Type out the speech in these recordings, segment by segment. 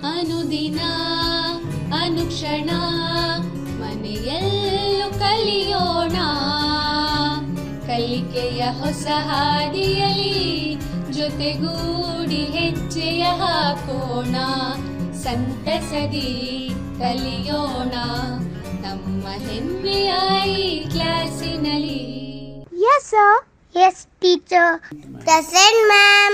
ಅನುದಿನ ಅನುಕ್ಷಣ ಮನೆಯಲ್ಲೂ ಕಲಿಯೋಣ, ಕಲಿಕೆಯ ಹೊಸ ಹಾದಿಯಲಿ ಜೊತೆಗೂಡಿ ಹೆಜ್ಜೆಯ ಹಾಕೋಣ, ಸಂತಸದಿ ಕಲಿಯೋಣ ನಮ್ಮ ಹೆಮ್ಮೆಯ ಈ ಕ್ಲಾಸಿನಲ್ಲಿ. Yes sir. Yes teacher. Present ma'am.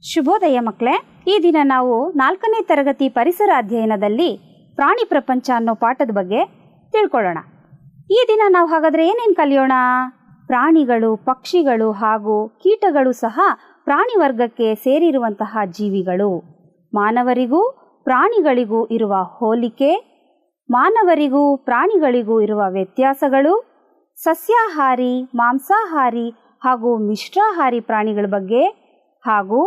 ಶುಭೋದಯ ಮಕ್ಕಳೇ. ಈ ದಿನ ನಾವು 4ನೇ ತರಗತಿ ಪರಿಸರ ಅಧ್ಯಯನದಲ್ಲಿ ಪ್ರಾಣಿ ಪ್ರಪಂಚ ಅನ್ನೋ ಪಾಠದ ಬಗ್ಗೆ ತಿಳ್ಕೊಳ್ಳೋಣ. ಈ ದಿನ ನಾವು ಹಾಗಾದರೆ ಏನೇನು ಕಲಿಯೋಣ? ಪ್ರಾಣಿಗಳು, ಪಕ್ಷಿಗಳು ಹಾಗೂ ಕೀಟಗಳು ಸಹ ಪ್ರಾಣಿ ವರ್ಗಕ್ಕೆ ಸೇರಿರುವಂತಹ ಜೀವಿಗಳು. ಮಾನವರಿಗೂ ಪ್ರಾಣಿಗಳಿಗೂ ಇರುವ ಹೋಲಿಕೆ, ಮಾನವರಿಗೂ ಪ್ರಾಣಿಗಳಿಗೂ ಇರುವ ವ್ಯತ್ಯಾಸಗಳು, ಸಸ್ಯಾಹಾರಿ, ಮಾಂಸಾಹಾರಿ ಹಾಗೂ ಮಿಶ್ರಾಹಾರಿ ಪ್ರಾಣಿಗಳ ಬಗ್ಗೆ, ಹಾಗೂ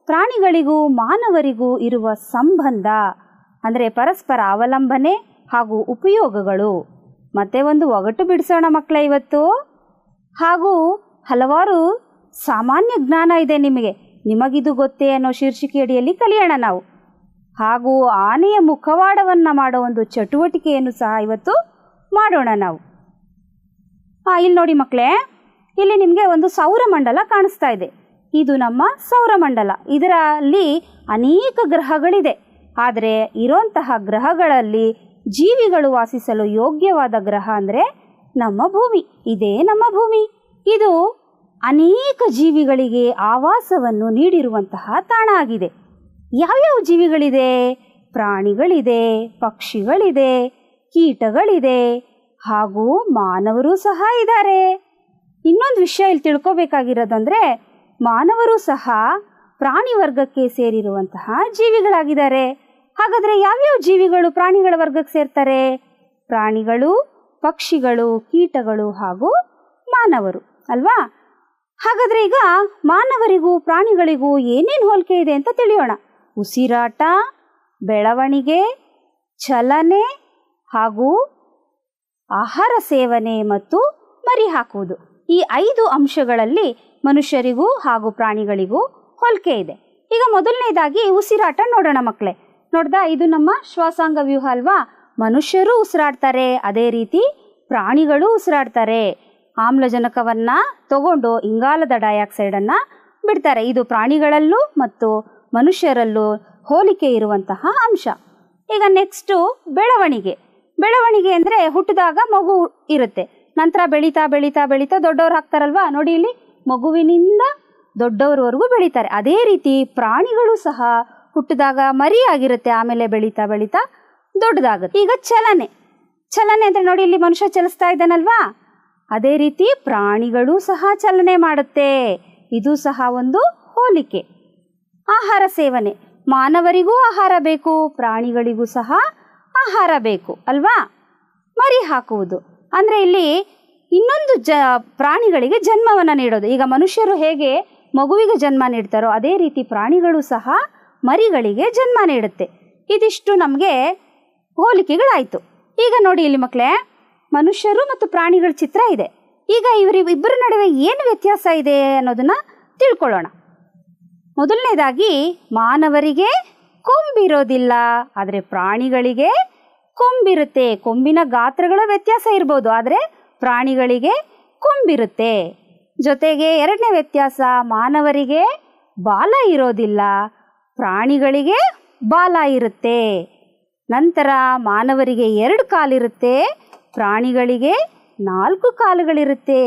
ಪ್ರಾಣಿಗಳಿಗೂ ಮಾನವರಿಗೂ ಇರುವ ಸಂಬಂಧ ಅಂದರೆ ಪರಸ್ಪರ ಅವಲಂಬನೆ ಹಾಗೂ ಉಪಯೋಗಗಳು. ಮತ್ತೆ ಒಂದು ಒಗಟು ಬಿಡಿಸೋಣ ಮಕ್ಕಳೇ ಇವತ್ತು. ಹಾಗೂ ಹಲವಾರು ಸಾಮಾನ್ಯ ಜ್ಞಾನ ಇದೆ ನಿಮಗಿದು ಗೊತ್ತೇ ಅನ್ನೋ ಶೀರ್ಷಿಕೆಯಡಿಯಲ್ಲಿ ಕಲಿಯೋಣ ನಾವು. ಹಾಗೂ ಆನೆಯ ಮುಖವಾಡವನ್ನು ಮಾಡೋ ಒಂದು ಚಟುವಟಿಕೆಯನ್ನು ಸಹ ಇವತ್ತು ಮಾಡೋಣ ನಾವು. ಇಲ್ಲಿ ನೋಡಿ ಮಕ್ಕಳೇ, ಇಲ್ಲಿ ನಿಮಗೆ ಒಂದು ಸೌರಮಂಡಲ ಕಾಣಿಸ್ತಾ ಇದೆ. ಇದು ನಮ್ಮ ಸೌರಮಂಡಲ. ಇದರಲ್ಲಿ ಅನೇಕ ಗ್ರಹಗಳಿದೆ. ಆದರೆ ಇರೋಂತಹ ಗ್ರಹಗಳಲ್ಲಿ ಜೀವಿಗಳು ವಾಸಿಸಲು ಯೋಗ್ಯವಾದ ಗ್ರಹ ಅಂದರೆ ನಮ್ಮ ಭೂಮಿ. ಇದೇ ನಮ್ಮ ಭೂಮಿ. ಇದು ಅನೇಕ ಜೀವಿಗಳಿಗೆ ಆವಾಸವನ್ನು ನೀಡಿರುವಂತಹ ತಾಣ ಆಗಿದೆ. ಯಾವ್ಯಾವ ಜೀವಿಗಳಿದೆ? ಪ್ರಾಣಿಗಳಿದೆ, ಪಕ್ಷಿಗಳಿದೆ, ಕೀಟಗಳಿದೆ ಹಾಗೂ ಮಾನವರು ಸಹ ಇದ್ದಾರೆ. ಇನ್ನೊಂದು ವಿಷಯ ಇಲ್ಲಿ ತಿಳ್ಕೊಬೇಕಾಗಿರೋದಂದರೆ, ಮಾನವರು ಸಹ ಪ್ರಾಣಿ ವರ್ಗಕ್ಕೆ ಸೇರಿರುವಂತಹ ಜೀವಿಗಳಾಗಿದ್ದಾರೆ. ಹಾಗಾದರೆ ಯಾವ್ಯಾವ ಜೀವಿಗಳು ಪ್ರಾಣಿಗಳ ವರ್ಗಕ್ಕೆ ಸೇರ್ತಾರೆ? ಪ್ರಾಣಿಗಳು, ಪಕ್ಷಿಗಳು, ಕೀಟಗಳು ಹಾಗೂ ಮಾನವರು ಅಲ್ವಾ? ಹಾಗಾದರೆ ಈಗ ಮಾನವರಿಗೂ ಪ್ರಾಣಿಗಳಿಗೂ ಏನೇನು ಹೋಲಿಕೆ ಇದೆ ಅಂತ ತಿಳಿಯೋಣ. ಉಸಿರಾಟ, ಬೆಳವಣಿಗೆ, ಚಲನೆ ಹಾಗೂ ಆಹಾರ ಸೇವನೆ ಮತ್ತು ಮರಿ ಹಾಕುವುದು. ಈ 5 ಅಂಶಗಳಲ್ಲಿ ಮನುಷ್ಯರಿಗೂ ಹಾಗೂ ಪ್ರಾಣಿಗಳಿಗೂ ಹೋಲಿಕೆ ಇದೆ. ಈಗ ಮೊದಲನೇದಾಗಿ ಉಸಿರಾಟ ನೋಡೋಣ ಮಕ್ಕಳೇ. ನೋಡ್ದಾ, ಇದು ನಮ್ಮ ಶ್ವಾಸಾಂಗ ವ್ಯೂಹ ಅಲ್ವಾ? ಮನುಷ್ಯರು ಉಸಿರಾಡ್ತಾರೆ, ಅದೇ ರೀತಿ ಪ್ರಾಣಿಗಳು ಉಸಿರಾಡ್ತಾರೆ. ಆಮ್ಲಜನಕವನ್ನು ತಗೊಂಡು ಇಂಗಾಲದ ಡೈಆಕ್ಸೈಡನ್ನು ಬಿಡ್ತಾರೆ. ಇದು ಪ್ರಾಣಿಗಳಲ್ಲೂ ಮತ್ತು ಮನುಷ್ಯರಲ್ಲೂ ಹೋಲಿಕೆ ಇರುವಂತಹ ಅಂಶ. ಈಗ ನೆಕ್ಸ್ಟು ಬೆಳವಣಿಗೆ. ಬೆಳವಣಿಗೆ ಅಂದರೆ ಹುಟ್ಟಿದಾಗ ಮಗು ಇರುತ್ತೆ, ನಂತರ ಬೆಳೀತಾ ಬೆಳೀತಾ ಬೆಳೀತಾ ದೊಡ್ಡವ್ರು ಆಗ್ತಾರಲ್ವಾ? ನೋಡಿ, ಇಲ್ಲಿ ಮಗುವಿನಿಂದ ದೊಡ್ಡವರವರೆಗೂ ಬೆಳೀತಾರೆ. ಅದೇ ರೀತಿ ಪ್ರಾಣಿಗಳು ಸಹ ಹುಟ್ಟಿದಾಗ ಮರಿ ಆಗಿರುತ್ತೆ, ಆಮೇಲೆ ಬೆಳೀತಾ ಬೆಳೀತಾ ದೊಡ್ಡದಾಗುತ್ತೆ. ಈಗ ಚಲನೆ. ಚಲನೆ ಅಂದರೆ ನೋಡಿ, ಇಲ್ಲಿ ಮನುಷ್ಯ ಚಲಿಸ್ತಾ ಇದ್ದಾನಲ್ವಾ? ಅದೇ ರೀತಿ ಪ್ರಾಣಿಗಳು ಸಹ ಚಲನೆ ಮಾಡುತ್ತೆ. ಇದು ಸಹ ಒಂದು ಹೋಲಿಕೆ. ಆಹಾರ ಸೇವನೆ. ಮಾನವರಿಗೂ ಆಹಾರ ಬೇಕು, ಪ್ರಾಣಿಗಳಿಗೂ ಸಹ ಆಹಾರ ಬೇಕು ಅಲ್ವಾ? ಮರಿ ಹಾಕುವುದು ಅಂದರೆ ಇಲ್ಲಿ ಇನ್ನೊಂದು ಪ್ರಾಣಿಗಳಿಗೆ ಜನ್ಮವನ್ನು ನೀಡೋದು. ಈಗ ಮನುಷ್ಯರು ಹೇಗೆ ಮಗುವಿಗೆ ಜನ್ಮ ನೀಡ್ತಾರೋ ಅದೇ ರೀತಿ ಪ್ರಾಣಿಗಳು ಸಹ ಮರಿಗಳಿಗೆ ಜನ್ಮ ನೀಡುತ್ತೆ. ಇದಿಷ್ಟು ನಮಗೆ ಹೋಲಿಕೆಗಳಾಯಿತು. ಈಗ ನೋಡಿ ಇಲ್ಲಿ ಮಕ್ಕಳೇ, ಮನುಷ್ಯರು ಮತ್ತು ಪ್ರಾಣಿಗಳ ಚಿತ್ರ ಇದೆ. ಈಗ ಇಬ್ಬರ ನಡುವೆ ಏನು ವ್ಯತ್ಯಾಸ ಇದೆ ಅನ್ನೋದನ್ನು ತಿಳ್ಕೊಳ್ಳೋಣ. ಮೊದಲನೇದಾಗಿ, ಮಾನವರಿಗೆ ಕೊಂಬಿರೋದಿಲ್ಲ, ಆದರೆ ಪ್ರಾಣಿಗಳಿಗೆ ಕೊಂಬಿರುತ್ತೆ. ಕೊಂಬಿನ ಗಾತ್ರಗಳ ವ್ಯತ್ಯಾಸ ಇರ್ಬೋದು, ಆದರೆ ಪ್ರಾಣಿಗಳಿಗೆ ಕೊಂಬಿರುತ್ತೆ. ಜೊತೆಗೆ ಎರಡನೇ ವ್ಯತ್ಯಾಸ, ಮಾನವರಿಗೆ ಬಾಲ ಇರೋದಿಲ್ಲ, ಪ್ರಾಣಿಗಳಿಗೆ ಬಾಲ ಇರುತ್ತೆ. ನಂತರ ಮಾನವರಿಗೆ 2 ಕಾಲಿರುತ್ತೆ, ಪ್ರಾಣಿಗಳಿಗೆ 4 ಕಾಲುಗಳಿರುತ್ತೆ.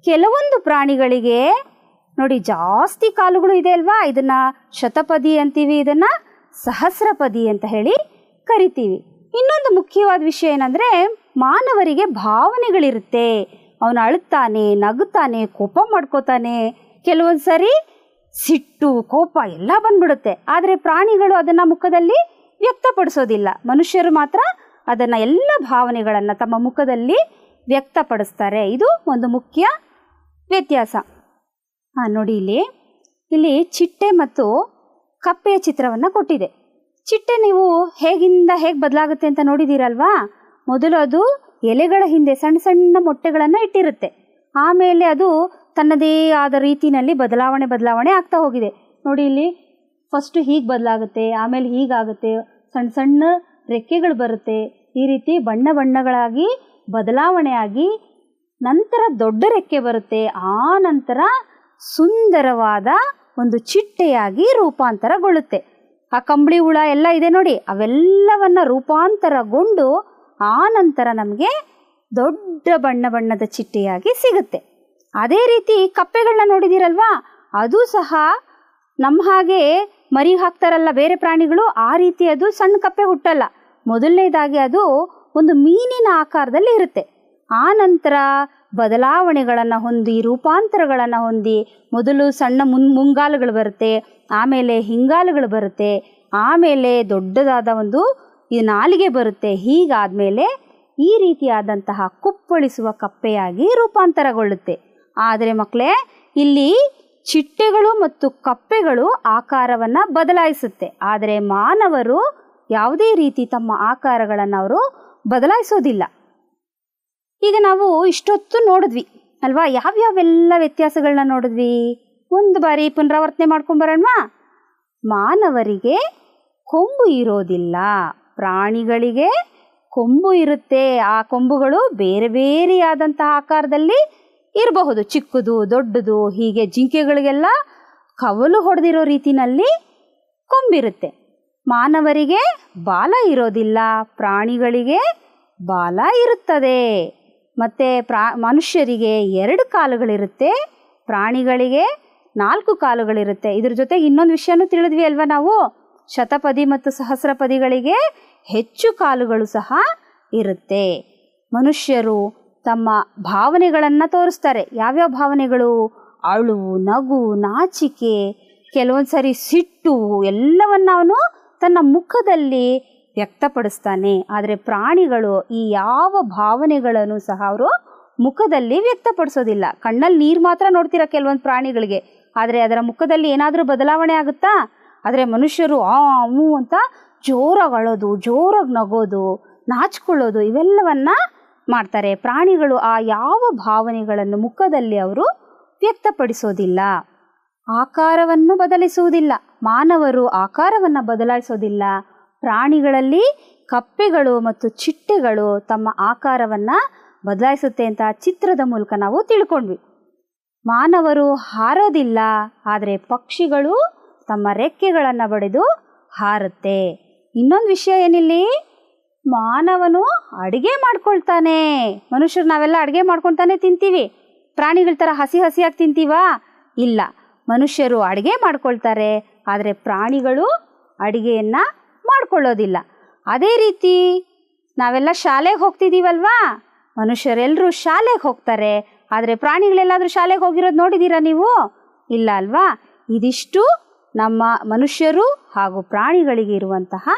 ಕೆಲವೊಂದು ಪ್ರಾಣಿಗಳಿಗೆ ನೋಡಿ ಜಾಸ್ತಿ ಕಾಲುಗಳು ಇದೆ ಅಲ್ವಾ? ಇದನ್ನು ಶತಪದಿ ಅಂತೀವಿ, ಇದನ್ನು ಸಹಸ್ರಪದಿ ಅಂತ ಹೇಳಿ ಕರಿತೀವಿ. ಇನ್ನೊಂದು ಮುಖ್ಯವಾದ ವಿಷಯ ಏನಂದರೆ, ಮಾನವರಿಗೆ ಭಾವನೆಗಳಿರುತ್ತೆ. ಅವನು ಅಳುತ್ತಾನೆ, ನಗುತ್ತಾನೆ, ಕೋಪ ಮಾಡ್ಕೋತಾನೆ, ಕೆಲವೊಂದು ಸರಿ ಸಿಟ್ಟು, ಕೋಪ ಎಲ್ಲ ಬಂದ್ಬಿಡುತ್ತೆ. ಆದರೆ ಪ್ರಾಣಿಗಳು ಅದನ್ನು ಮುಖದಲ್ಲಿ ವ್ಯಕ್ತಪಡಿಸೋದಿಲ್ಲ. ಮನುಷ್ಯರು ಮಾತ್ರ ಅದನ್ನು ಎಲ್ಲ ಭಾವನೆಗಳನ್ನು ತಮ್ಮ ಮುಖದಲ್ಲಿ ವ್ಯಕ್ತಪಡಿಸ್ತಾರೆ. ಇದು ಒಂದು ಮುಖ್ಯ ವ್ಯತ್ಯಾಸ. ನೋಡಿ, ಇಲ್ಲಿ ಚಿಟ್ಟೆ ಮತ್ತು ಕಪ್ಪೆಯ ಚಿತ್ರವನ್ನು ಕೊಟ್ಟಿದೆ. ಚಿಟ್ಟೆ ನೀವು ಹೇಗಿಂದ ಹೇಗೆ ಬದಲಾಗುತ್ತೆ ಅಂತ ನೋಡಿದ್ದೀರಲ್ವಾ? ಮೊದಲು ಅದು ಎಲೆಗಳ ಹಿಂದೆ ಸಣ್ಣ ಸಣ್ಣ ಮೊಟ್ಟೆಗಳನ್ನು ಇಟ್ಟಿರುತ್ತೆ. ಆಮೇಲೆ ಅದು ತನ್ನದೇ ಆದ ರೀತಿಯಲ್ಲಿ ಬದಲಾವಣೆ ಆಗ್ತಾ ಹೋಗಿದೆ. ನೋಡಿ ಇಲ್ಲಿ ಫಸ್ಟು ಹೀಗೆ ಬದಲಾಗುತ್ತೆ, ಆಮೇಲೆ ಹೀಗಾಗುತ್ತೆ, ಸಣ್ಣ ಸಣ್ಣ ರೆಕ್ಕೆಗಳು ಬರುತ್ತೆ. ಈ ರೀತಿ ಬಣ್ಣ ಬಣ್ಣಗಳಾಗಿ ಬದಲಾವಣೆ ಆಗಿ ನಂತರ ದೊಡ್ಡ ರೆಕ್ಕೆ ಬರುತ್ತೆ. ಆ ನಂತರ ಸುಂದರವಾದ ಒಂದು ಚಿಟ್ಟೆಯಾಗಿ ರೂಪಾಂತರಗೊಳ್ಳುತ್ತೆ. ಆ ಕಂಬಳಿ ಹುಳ ಎಲ್ಲ ಇದೆ ನೋಡಿ, ಅವೆಲ್ಲವನ್ನ ರೂಪಾಂತರಗೊಂಡು ಆ ನಂತರ ನಮಗೆ ದೊಡ್ಡ ಬಣ್ಣ ಬಣ್ಣದ ಚಿಟ್ಟೆಯಾಗಿ ಸಿಗುತ್ತೆ. ಅದೇ ರೀತಿ ಕಪ್ಪೆಗಳನ್ನ ನೋಡಿದಿರಲ್ವಾ, ಅದು ಸಹ ನಮ್ಮ ಹಾಗೆ ಮರಿ ಹಾಕ್ತಾರಲ್ಲ ಬೇರೆ ಪ್ರಾಣಿಗಳು, ಆ ರೀತಿ ಅದು ಸಣ್ಣ ಕಪ್ಪೆ ಹುಟ್ಟಲ್ಲ. ಮೊದಲನೇದಾಗಿ ಅದು ಒಂದು ಮೀನಿನ ಆಕಾರದಲ್ಲಿ ಇರುತ್ತೆ. ಆ ನಂತರ ಬದಲಾವಣೆಗಳನ್ನು ಹೊಂದಿ ರೂಪಾಂತರಗಳನ್ನು ಹೊಂದಿ ಮೊದಲು ಸಣ್ಣ ಮುಂಗಾಲುಗಳು ಬರುತ್ತೆ, ಆಮೇಲೆ ಹಿಂಗಾಲುಗಳು ಬರುತ್ತೆ, ಆಮೇಲೆ ದೊಡ್ಡದಾದ ಒಂದು ಈ ನಾಲಿಗೆ ಬರುತ್ತೆ. ಹೀಗಾದಮೇಲೆ ಈ ರೀತಿಯಾದಂತಹ ಕುಪ್ಪಳಿಸುವ ಕಪ್ಪೆಯಾಗಿ ರೂಪಾಂತರಗೊಳ್ಳುತ್ತೆ. ಆದರೆ ಮಕ್ಕಳೇ, ಇಲ್ಲಿ ಚಿಟ್ಟೆಗಳು ಮತ್ತು ಕಪ್ಪೆಗಳು ಆಕಾರವನ್ನು ಬದಲಾಯಿಸುತ್ತೆ. ಆದರೆ ಮಾನವರು ಯಾವುದೇ ರೀತಿ ತಮ್ಮ ಆಕಾರಗಳನ್ನು ಅವರು ಬದಲಾಯಿಸೋದಿಲ್ಲ. ಈಗ ನಾವು ಇಷ್ಟೊತ್ತು ನೋಡಿದ್ವಿ ಅಲ್ವಾ, ಯಾವ್ಯಾವೆಲ್ಲ ವ್ಯತ್ಯಾಸಗಳನ್ನ ನೋಡಿದ್ವಿ. ಒಂದು ಬಾರಿ ಪುನರಾವರ್ತನೆ ಮಾಡ್ಕೊಂಬರೋಣವಾ. ಮಾನವರಿಗೆ ಕೊಂಬು ಇರೋದಿಲ್ಲ, ಪ್ರಾಣಿಗಳಿಗೆ ಕೊಂಬು ಇರುತ್ತೆ. ಆ ಕೊಂಬುಗಳು ಬೇರೆ ಬೇರೆಯಾದಂತಹ ಆಕಾರದಲ್ಲಿ ಇರಬಹುದು, ಚಿಕ್ಕದು ದೊಡ್ಡದು. ಹೀಗೆ ಜಿಂಕೆಗಳಿಗೆಲ್ಲ ಕವಲು ಹೊಡೆದಿರೋ ರೀತಿಯಲ್ಲಿ ಕೊಂಬಿರುತ್ತೆ. ಮಾನವರಿಗೆ ಬಾಲ ಇರೋದಿಲ್ಲ, ಪ್ರಾಣಿಗಳಿಗೆ ಬಾಲ ಇರುತ್ತದೆ. ಮತ್ತು ಮನುಷ್ಯರಿಗೆ 2 ಕಾಲುಗಳಿರುತ್ತೆ, ಪ್ರಾಣಿಗಳಿಗೆ 4 ಕಾಲುಗಳಿರುತ್ತೆ. ಇದ್ರ ಜೊತೆಗೆ ಇನ್ನೊಂದು ವಿಷಯನೂ ತಿಳಿದ್ವಿ ಅಲ್ವಾ ನಾವು, ಶತಪದಿ ಮತ್ತು ಸಹಸ್ರಪದಿಗಳಿಗೆ ಹೆಚ್ಚು ಕಾಲುಗಳು ಸಹ ಇರುತ್ತೆ. ಮನುಷ್ಯರು ತಮ್ಮ ಭಾವನೆಗಳನ್ನು ತೋರಿಸ್ತಾರೆ. ಯಾವ್ಯಾವ ಭಾವನೆಗಳು? ಅಳು, ನಗು, ನಾಚಿಕೆ, ಕೆಲವೊಂದು ಸರಿ ಸಿಟ್ಟು, ಎಲ್ಲವನ್ನ ಅವನು ತನ್ನ ಮುಖದಲ್ಲಿ ವ್ಯಕ್ತಪಡಿಸ್ತಾನೆ. ಆದರೆ ಪ್ರಾಣಿಗಳು ಈ ಯಾವ ಭಾವನೆಗಳನ್ನು ಸಹ ಅವರು ಮುಖದಲ್ಲಿ ವ್ಯಕ್ತಪಡಿಸೋದಿಲ್ಲ. ಕಣ್ಣಲ್ಲಿ ನೀರು ಮಾತ್ರ ನೋಡ್ತೀರ ಕೆಲವೊಂದು ಪ್ರಾಣಿಗಳಿಗೆ, ಆದರೆ ಅದರ ಮುಖದಲ್ಲಿ ಏನಾದರೂ ಬದಲಾವಣೆ ಆಗುತ್ತಾ? ಆದರೆ ಮನುಷ್ಯರು ಮೂ ಅಂತ ಜೋರಾಗಿ ಅಳೋದು, ಜೋರಾಗಿ ನಗೋದು, ನಾಚಿಕೊಳ್ಳೋದು ಇವೆಲ್ಲವನ್ನ ಮಾಡ್ತಾರೆ. ಪ್ರಾಣಿಗಳು ಆ ಯಾವ ಭಾವನೆಗಳನ್ನು ಮುಖದಲ್ಲಿ ಅವರು ವ್ಯಕ್ತಪಡಿಸೋದಿಲ್ಲ, ಆಕಾರವನ್ನು ಬದಲಿಸುವುದಿಲ್ಲ. ಮಾನವರು ಆಕಾರವನ್ನು ಬದಲಾಯಿಸೋದಿಲ್ಲ. ಪ್ರಾಣಿಗಳಲ್ಲಿ ಕಪ್ಪೆಗಳು ಮತ್ತು ಚಿಟ್ಟೆಗಳು ತಮ್ಮ ಆಕಾರವನ್ನು ಬದಲಾಯಿಸುತ್ತೆ ಅಂತ ಚಿತ್ರದ ಮೂಲಕ ನಾವು ತಿಳ್ಕೊಂಡ್ವಿ. ಮಾನವರು ಹಾರೋದಿಲ್ಲ, ಆದರೆ ಪಕ್ಷಿಗಳು ತಮ್ಮ ರೆಕ್ಕೆಗಳನ್ನು ಬಡಿದು ಹಾರುತ್ತೆ. ಇನ್ನೊಂದು ವಿಷಯ ಏನಿಲ್ಲಿ, ಮಾನವನು ಅಡುಗೆ ಮಾಡ್ಕೊಳ್ತಾನೆ. ಮನುಷ್ಯರು ನಾವೆಲ್ಲ ಅಡುಗೆ ಮಾಡ್ಕೊಳ್ತಾನೆ ತಿಂತೀವಿ. ಪ್ರಾಣಿಗಳ ಥರ ಹಸಿ ಹಸಿಯಾಗಿ ತಿಂತೀವಾ? ಇಲ್ಲ, ಮನುಷ್ಯರು ಅಡುಗೆ ಮಾಡ್ಕೊಳ್ತಾರೆ, ಆದರೆ ಪ್ರಾಣಿಗಳು ಅಡುಗೆಯನ್ನು ಮಾಡ್ಕೊಳ್ಳೋದಿಲ್ಲ. ಅದೇ ರೀತಿ ನಾವೆಲ್ಲ ಶಾಲೆಗೆ ಹೋಗ್ತಿದ್ದೀವಲ್ವಾ, ಮನುಷ್ಯರೆಲ್ಲರೂ ಶಾಲೆಗೆ ಹೋಗ್ತಾರೆ, ಆದರೆ ಪ್ರಾಣಿಗಳೆಲ್ಲಾದರೂ ಶಾಲೆಗೆ ಹೋಗಿರೋದು ನೋಡಿದ್ದೀರಾ ನೀವು? ಇಲ್ಲ ಅಲ್ವಾ? ಇದಿಷ್ಟು ನಮ್ಮ ಮನುಷ್ಯರು ಹಾಗೂ ಪ್ರಾಣಿಗಳಿಗೆ ಇರುವಂತಹ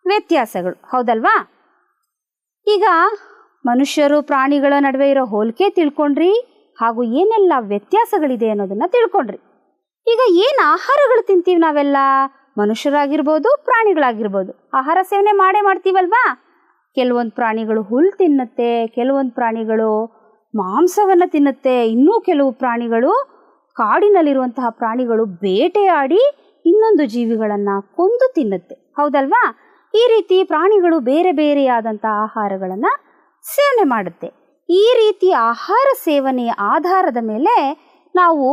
ವ್ಯತ್ಯಾಸಗಳು, ಹೌದಲ್ವಾ? ಈಗ ಮನುಷ್ಯರು ಪ್ರಾಣಿಗಳ ನಡುವೆ ಇರೋ ಹೋಲಿಕೆ ತಿಳ್ಕೊಂಡ್ರಿ, ಹಾಗೂ ಏನೆಲ್ಲ ವ್ಯತ್ಯಾಸಗಳಿದೆ ಅನ್ನೋದನ್ನು ತಿಳ್ಕೊಂಡ್ರಿ. ಈಗ ಏನು ಆಹಾರಗಳು ತಿಂತೀವಿ ನಾವೆಲ್ಲ, ಮನುಷ್ಯರಾಗಿರ್ಬೋದು ಪ್ರಾಣಿಗಳಾಗಿರ್ಬೋದು, ಆಹಾರ ಸೇವನೆ ಮಾಡ್ತೀವಲ್ವಾ? ಕೆಲವೊಂದು ಪ್ರಾಣಿಗಳು ಹುಲ್ಲು ತಿನ್ನುತ್ತೆ, ಕೆಲವೊಂದು ಪ್ರಾಣಿಗಳು ಮಾಂಸವನ್ನು ತಿನ್ನುತ್ತೆ, ಇನ್ನೂ ಕೆಲವು ಪ್ರಾಣಿಗಳು ಕಾಡಿನಲ್ಲಿರುವಂತಹ ಪ್ರಾಣಿಗಳು ಬೇಟೆಯಾಡಿ ಇನ್ನೊಂದು ಜೀವಿಗಳನ್ನು ಕೊಂದು ತಿನ್ನುತ್ತೆ, ಹೌದಲ್ವಾ? ಈ ರೀತಿ ಪ್ರಾಣಿಗಳು ಬೇರೆ ಬೇರೆಯಾದಂತಹ ಆಹಾರಗಳನ್ನು ಸೇವನೆ ಮಾಡುತ್ತೆ. ಈ ರೀತಿ ಆಹಾರ ಸೇವನೆಯ ಆಧಾರದ ಮೇಲೆ ನಾವು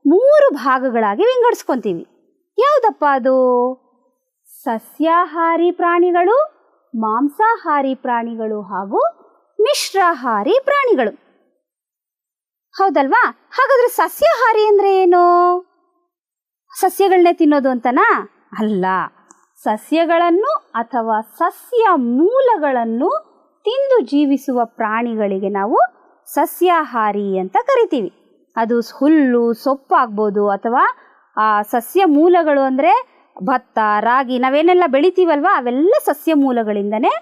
3 ಭಾಗಗಳಾಗಿ ವಿಂಗಡಿಸ್ಕೊತೀವಿ. ಯಾವುದಪ್ಪ ಅದು? ಸಸ್ಯಾಹಾರಿ ಪ್ರಾಣಿಗಳು, ಮಾಂಸಾಹಾರಿ ಪ್ರಾಣಿಗಳು ಹಾಗೂ ಮಿಶ್ರಾಹಾರಿ ಪ್ರಾಣಿಗಳು, ಹೌದಲ್ವಾ? ಹಾಗಾದ್ರೆ ಸಸ್ಯಾಹಾರಿ ಅಂದರೆ ಏನು? ಸಸ್ಯಗಳನ್ನೇ ತಿನ್ನೋದು ಅಂತನಾ? ಅಲ್ಲ, ಸಸ್ಯಗಳನ್ನು ಅಥವಾ ಸಸ್ಯ ಮೂಲಗಳನ್ನು ತಿಂದು ಜೀವಿಸುವ ಪ್ರಾಣಿಗಳಿಗೆ ನಾವು ಸಸ್ಯಾಹಾರಿ ಅಂತ ಕರಿತೀವಿ. ಅದು ಹುಲ್ಲು ಸೊಪ್ಪಾಗ್ಬೋದು, ಅಥವಾ ಆ ಸಸ್ಯ ಮೂಲಗಳು ಅಂದರೆ ಭತ್ತ, ರಾಗಿ, ನಾವೇನೆಲ್ಲ ಬೆಳಿತೀವಲ್ವ ಅವೆಲ್ಲ ಸಸ್ಯ ಮೂಲಗಳಿಂದನೇ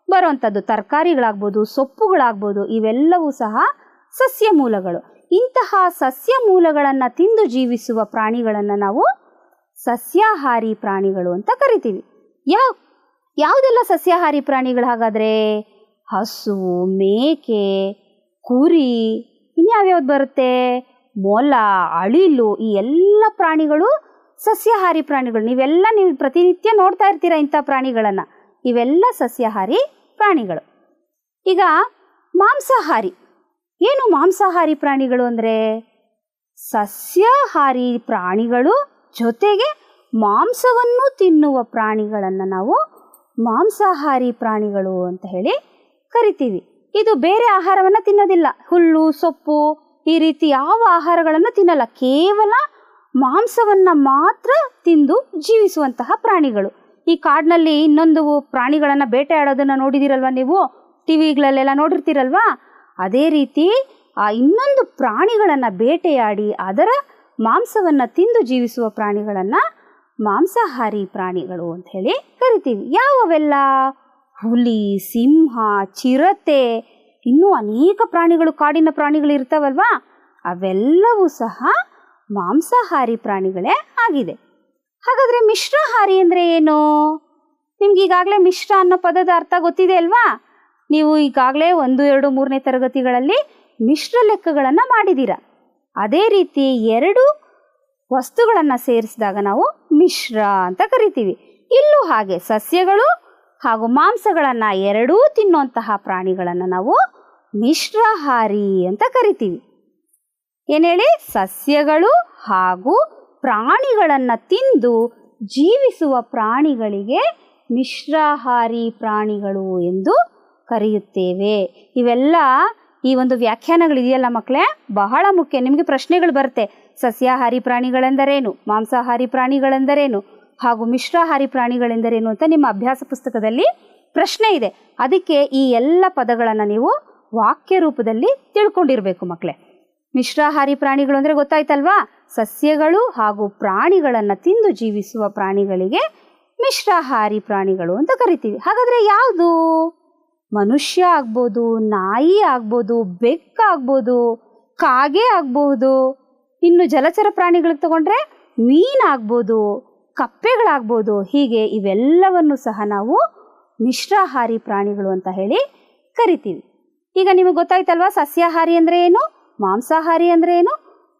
ಬರುವಂಥದ್ದು. ತರಕಾರಿಗಳಾಗ್ಬೋದು, ಸೊಪ್ಪುಗಳಾಗ್ಬೋದು, ಇವೆಲ್ಲವೂ ಸಹ ಸಸ್ಯ ಮೂಲಗಳು. ಇಂತಹ ಸಸ್ಯ ಮೂಲಗಳನ್ನು ತಿಂದು ಜೀವಿಸುವ ಪ್ರಾಣಿಗಳನ್ನು ನಾವು ಸಸ್ಯಾಹಾರಿ ಪ್ರಾಣಿಗಳು ಅಂತ ಕರಿತೀವಿ. ಯಾವುದೆಲ್ಲ ಸಸ್ಯಾಹಾರಿ ಪ್ರಾಣಿಗಳು ಹಾಗಾದರೆ? ಹಸು, ಮೇಕೆ, ಕುರಿ, ಇನ್ಯಾವ್ಯಾವ್ದು ಬರುತ್ತೆ? ಮೊಲ, ಅಳಿಲು, ಈ ಎಲ್ಲ ಪ್ರಾಣಿಗಳು ಸಸ್ಯಾಹಾರಿ ಪ್ರಾಣಿಗಳು. ನೀವು ಪ್ರತಿನಿತ್ಯ ನೋಡ್ತಾ ಇರ್ತೀರ ಇಂಥ ಪ್ರಾಣಿಗಳನ್ನು. ಇವೆಲ್ಲ ಸಸ್ಯಾಹಾರಿ ಪ್ರಾಣಿಗಳು. ಈಗ ಮಾಂಸಾಹಾರಿ. ಏನು ಮಾಂಸಾಹಾರಿ ಪ್ರಾಣಿಗಳು ಅಂದರೆ ಸಸ್ಯಾಹಾರಿ ಪ್ರಾಣಿಗಳು ಜೊತೆಗೆ ಮಾಂಸವನ್ನು ತಿನ್ನುವ ಪ್ರಾಣಿಗಳನ್ನು ನಾವು ಮಾಂಸಾಹಾರಿ ಪ್ರಾಣಿಗಳು ಅಂತ ಹೇಳಿ ಕರಿತೀವಿ. ಇದು ಬೇರೆ ಆಹಾರವನ್ನು ತಿನ್ನೋದಿಲ್ಲ. ಹುಲ್ಲು ಸೊಪ್ಪು ಈ ರೀತಿ ಯಾವ ಆಹಾರಗಳನ್ನು ತಿನ್ನಲ್ಲ. ಕೇವಲ ಮಾಂಸವನ್ನು ಮಾತ್ರ ತಿಂದು ಜೀವಿಸುವಂತಹ ಪ್ರಾಣಿಗಳು. ಈ ಕಾಡಿನಲ್ಲಿ ಇನ್ನೊಂದು ಪ್ರಾಣಿಗಳನ್ನು ಬೇಟೆಯಾಡೋದನ್ನು ನೋಡಿದಿರಲ್ವ ನೀವು, ಟಿವಿಗಳಲ್ಲೆಲ್ಲ ನೋಡಿರ್ತೀರಲ್ವಾ. ಅದೇ ರೀತಿ ಆ ಇನ್ನೊಂದು ಪ್ರಾಣಿಗಳನ್ನು ಬೇಟೆಯಾಡಿ ಅದರ ಮಾಂಸವನ್ನು ತಿಂದು ಜೀವಿಸುವ ಪ್ರಾಣಿಗಳನ್ನು ಮಾಂಸಾಹಾರಿ ಪ್ರಾಣಿಗಳು ಅಂತ ಹೇಳಿ ಕರಿತೀವಿ. ಯಾವುವೆಲ್ಲ? ಹುಲಿ, ಸಿಂಹ, ಚಿರತೆ, ಇನ್ನೂ ಅನೇಕ ಪ್ರಾಣಿಗಳು, ಕಾಡಿನ ಪ್ರಾಣಿಗಳು ಇರ್ತಾವಲ್ವಾ, ಅವೆಲ್ಲವೂ ಸಹ ಮಾಂಸಾಹಾರಿ ಪ್ರಾಣಿಗಳೇ ಆಗಿದೆ. ಹಾಗಾದರೆ ಮಿಶ್ರಾಹಾರಿ ಅಂದರೆ ಏನು? ನಿಮ್ಗೆ ಈಗಾಗಲೇ ಮಿಶ್ರ ಅನ್ನೋ ಪದದ ಅರ್ಥ ಗೊತ್ತಿದೆ ಅಲ್ವಾ? ನೀವು ಈಗಾಗಲೇ 1, 2, 3ನೇ ತರಗತಿಗಳಲ್ಲಿ ಮಿಶ್ರ ಲೆಕ್ಕಗಳನ್ನು ಮಾಡಿದ್ದೀರ. ಅದೇ ರೀತಿ 2 ವಸ್ತುಗಳನ್ನು ಸೇರಿಸಿದಾಗ ನಾವು ಮಿಶ್ರ ಅಂತ ಕರಿತೀವಿ. ಇಲ್ಲೂ ಹಾಗೆ ಸಸ್ಯಗಳು ಹಾಗೂ ಮಾಂಸಗಳನ್ನು ಎರಡೂ ತಿನ್ನುವಂತಹ ಪ್ರಾಣಿಗಳನ್ನು ನಾವು ಮಿಶ್ರಾಹಾರಿ ಅಂತ ಕರಿತೀವಿ. ಏನು ಹೇಳಿ? ಸಸ್ಯಗಳು ಹಾಗೂ ಪ್ರಾಣಿಗಳನ್ನು ತಿಂದು ಜೀವಿಸುವ ಪ್ರಾಣಿಗಳಿಗೆ ಮಿಶ್ರಾಹಾರಿ ಪ್ರಾಣಿಗಳು ಎಂದು ಕರೆಯುತ್ತೇವೆ. ಇವೆಲ್ಲ ಈ ಒಂದು ವ್ಯಾಖ್ಯಾನಗಳಿದೆಯಲ್ಲ ಮಕ್ಕಳೇ, ಬಹಳ ಮುಖ್ಯ. ನಿಮಗೆ ಪ್ರಶ್ನೆಗಳು ಬರುತ್ತೆ. ಸಸ್ಯಾಹಾರಿ ಪ್ರಾಣಿಗಳೆಂದರೇನು, ಮಾಂಸಾಹಾರಿ ಪ್ರಾಣಿಗಳೆಂದರೇನು ಹಾಗೂ ಮಿಶ್ರಾಹಾರಿ ಪ್ರಾಣಿಗಳೆಂದರೇನು ಅಂತ ನಿಮ್ಮ ಅಭ್ಯಾಸ ಪುಸ್ತಕದಲ್ಲಿ ಪ್ರಶ್ನೆ ಇದೆ. ಅದಕ್ಕೆ ಈ ಎಲ್ಲ ಪದಗಳನ್ನು ನೀವು ವಾಕ್ಯ ರೂಪದಲ್ಲಿ ತಿಳ್ಕೊಂಡಿರಬೇಕು ಮಕ್ಕಳೇ. ಮಿಶ್ರಾಹಾರಿ ಪ್ರಾಣಿಗಳು ಅಂದರೆ ಗೊತ್ತಾಯ್ತಲ್ವಾ? ಸಸ್ಯಗಳು ಹಾಗೂ ಪ್ರಾಣಿಗಳನ್ನು ತಿಂದು ಜೀವಿಸುವ ಪ್ರಾಣಿಗಳಿಗೆ ಮಿಶ್ರಾಹಾರಿ ಪ್ರಾಣಿಗಳು ಅಂತ ಕರಿತೀವಿ. ಹಾಗಾದರೆ ಯಾವುದು? ಮನುಷ್ಯ ಆಗ್ಬೋದು, ನಾಯಿ ಆಗ್ಬೋದು, ಬೆಕ್ಕಾಗ್ಬೋದು, ಕಾಗೆ ಆಗ್ಬೋದು, ಇನ್ನು ಜಲಚರ ಪ್ರಾಣಿಗಳಿಗೆ ತಗೊಂಡ್ರೆ ಮೀನಾಗ್ಬೋದು, ಕಪ್ಪೆಗಳಾಗ್ಬೋದು. ಹೀಗೆ ಇವೆಲ್ಲವನ್ನು ಸಹ ನಾವು ಮಿಶ್ರಾಹಾರಿ ಪ್ರಾಣಿಗಳು ಅಂತ ಹೇಳಿ ಕರಿತೀವಿ. ಈಗ ನಿಮಗೆ ಗೊತ್ತಾಯ್ತಲ್ವಾ ಸಸ್ಯಾಹಾರಿ ಅಂದರೆ ಏನು, ಮಾಂಸಾಹಾರಿ ಅಂದರೆ ಏನು,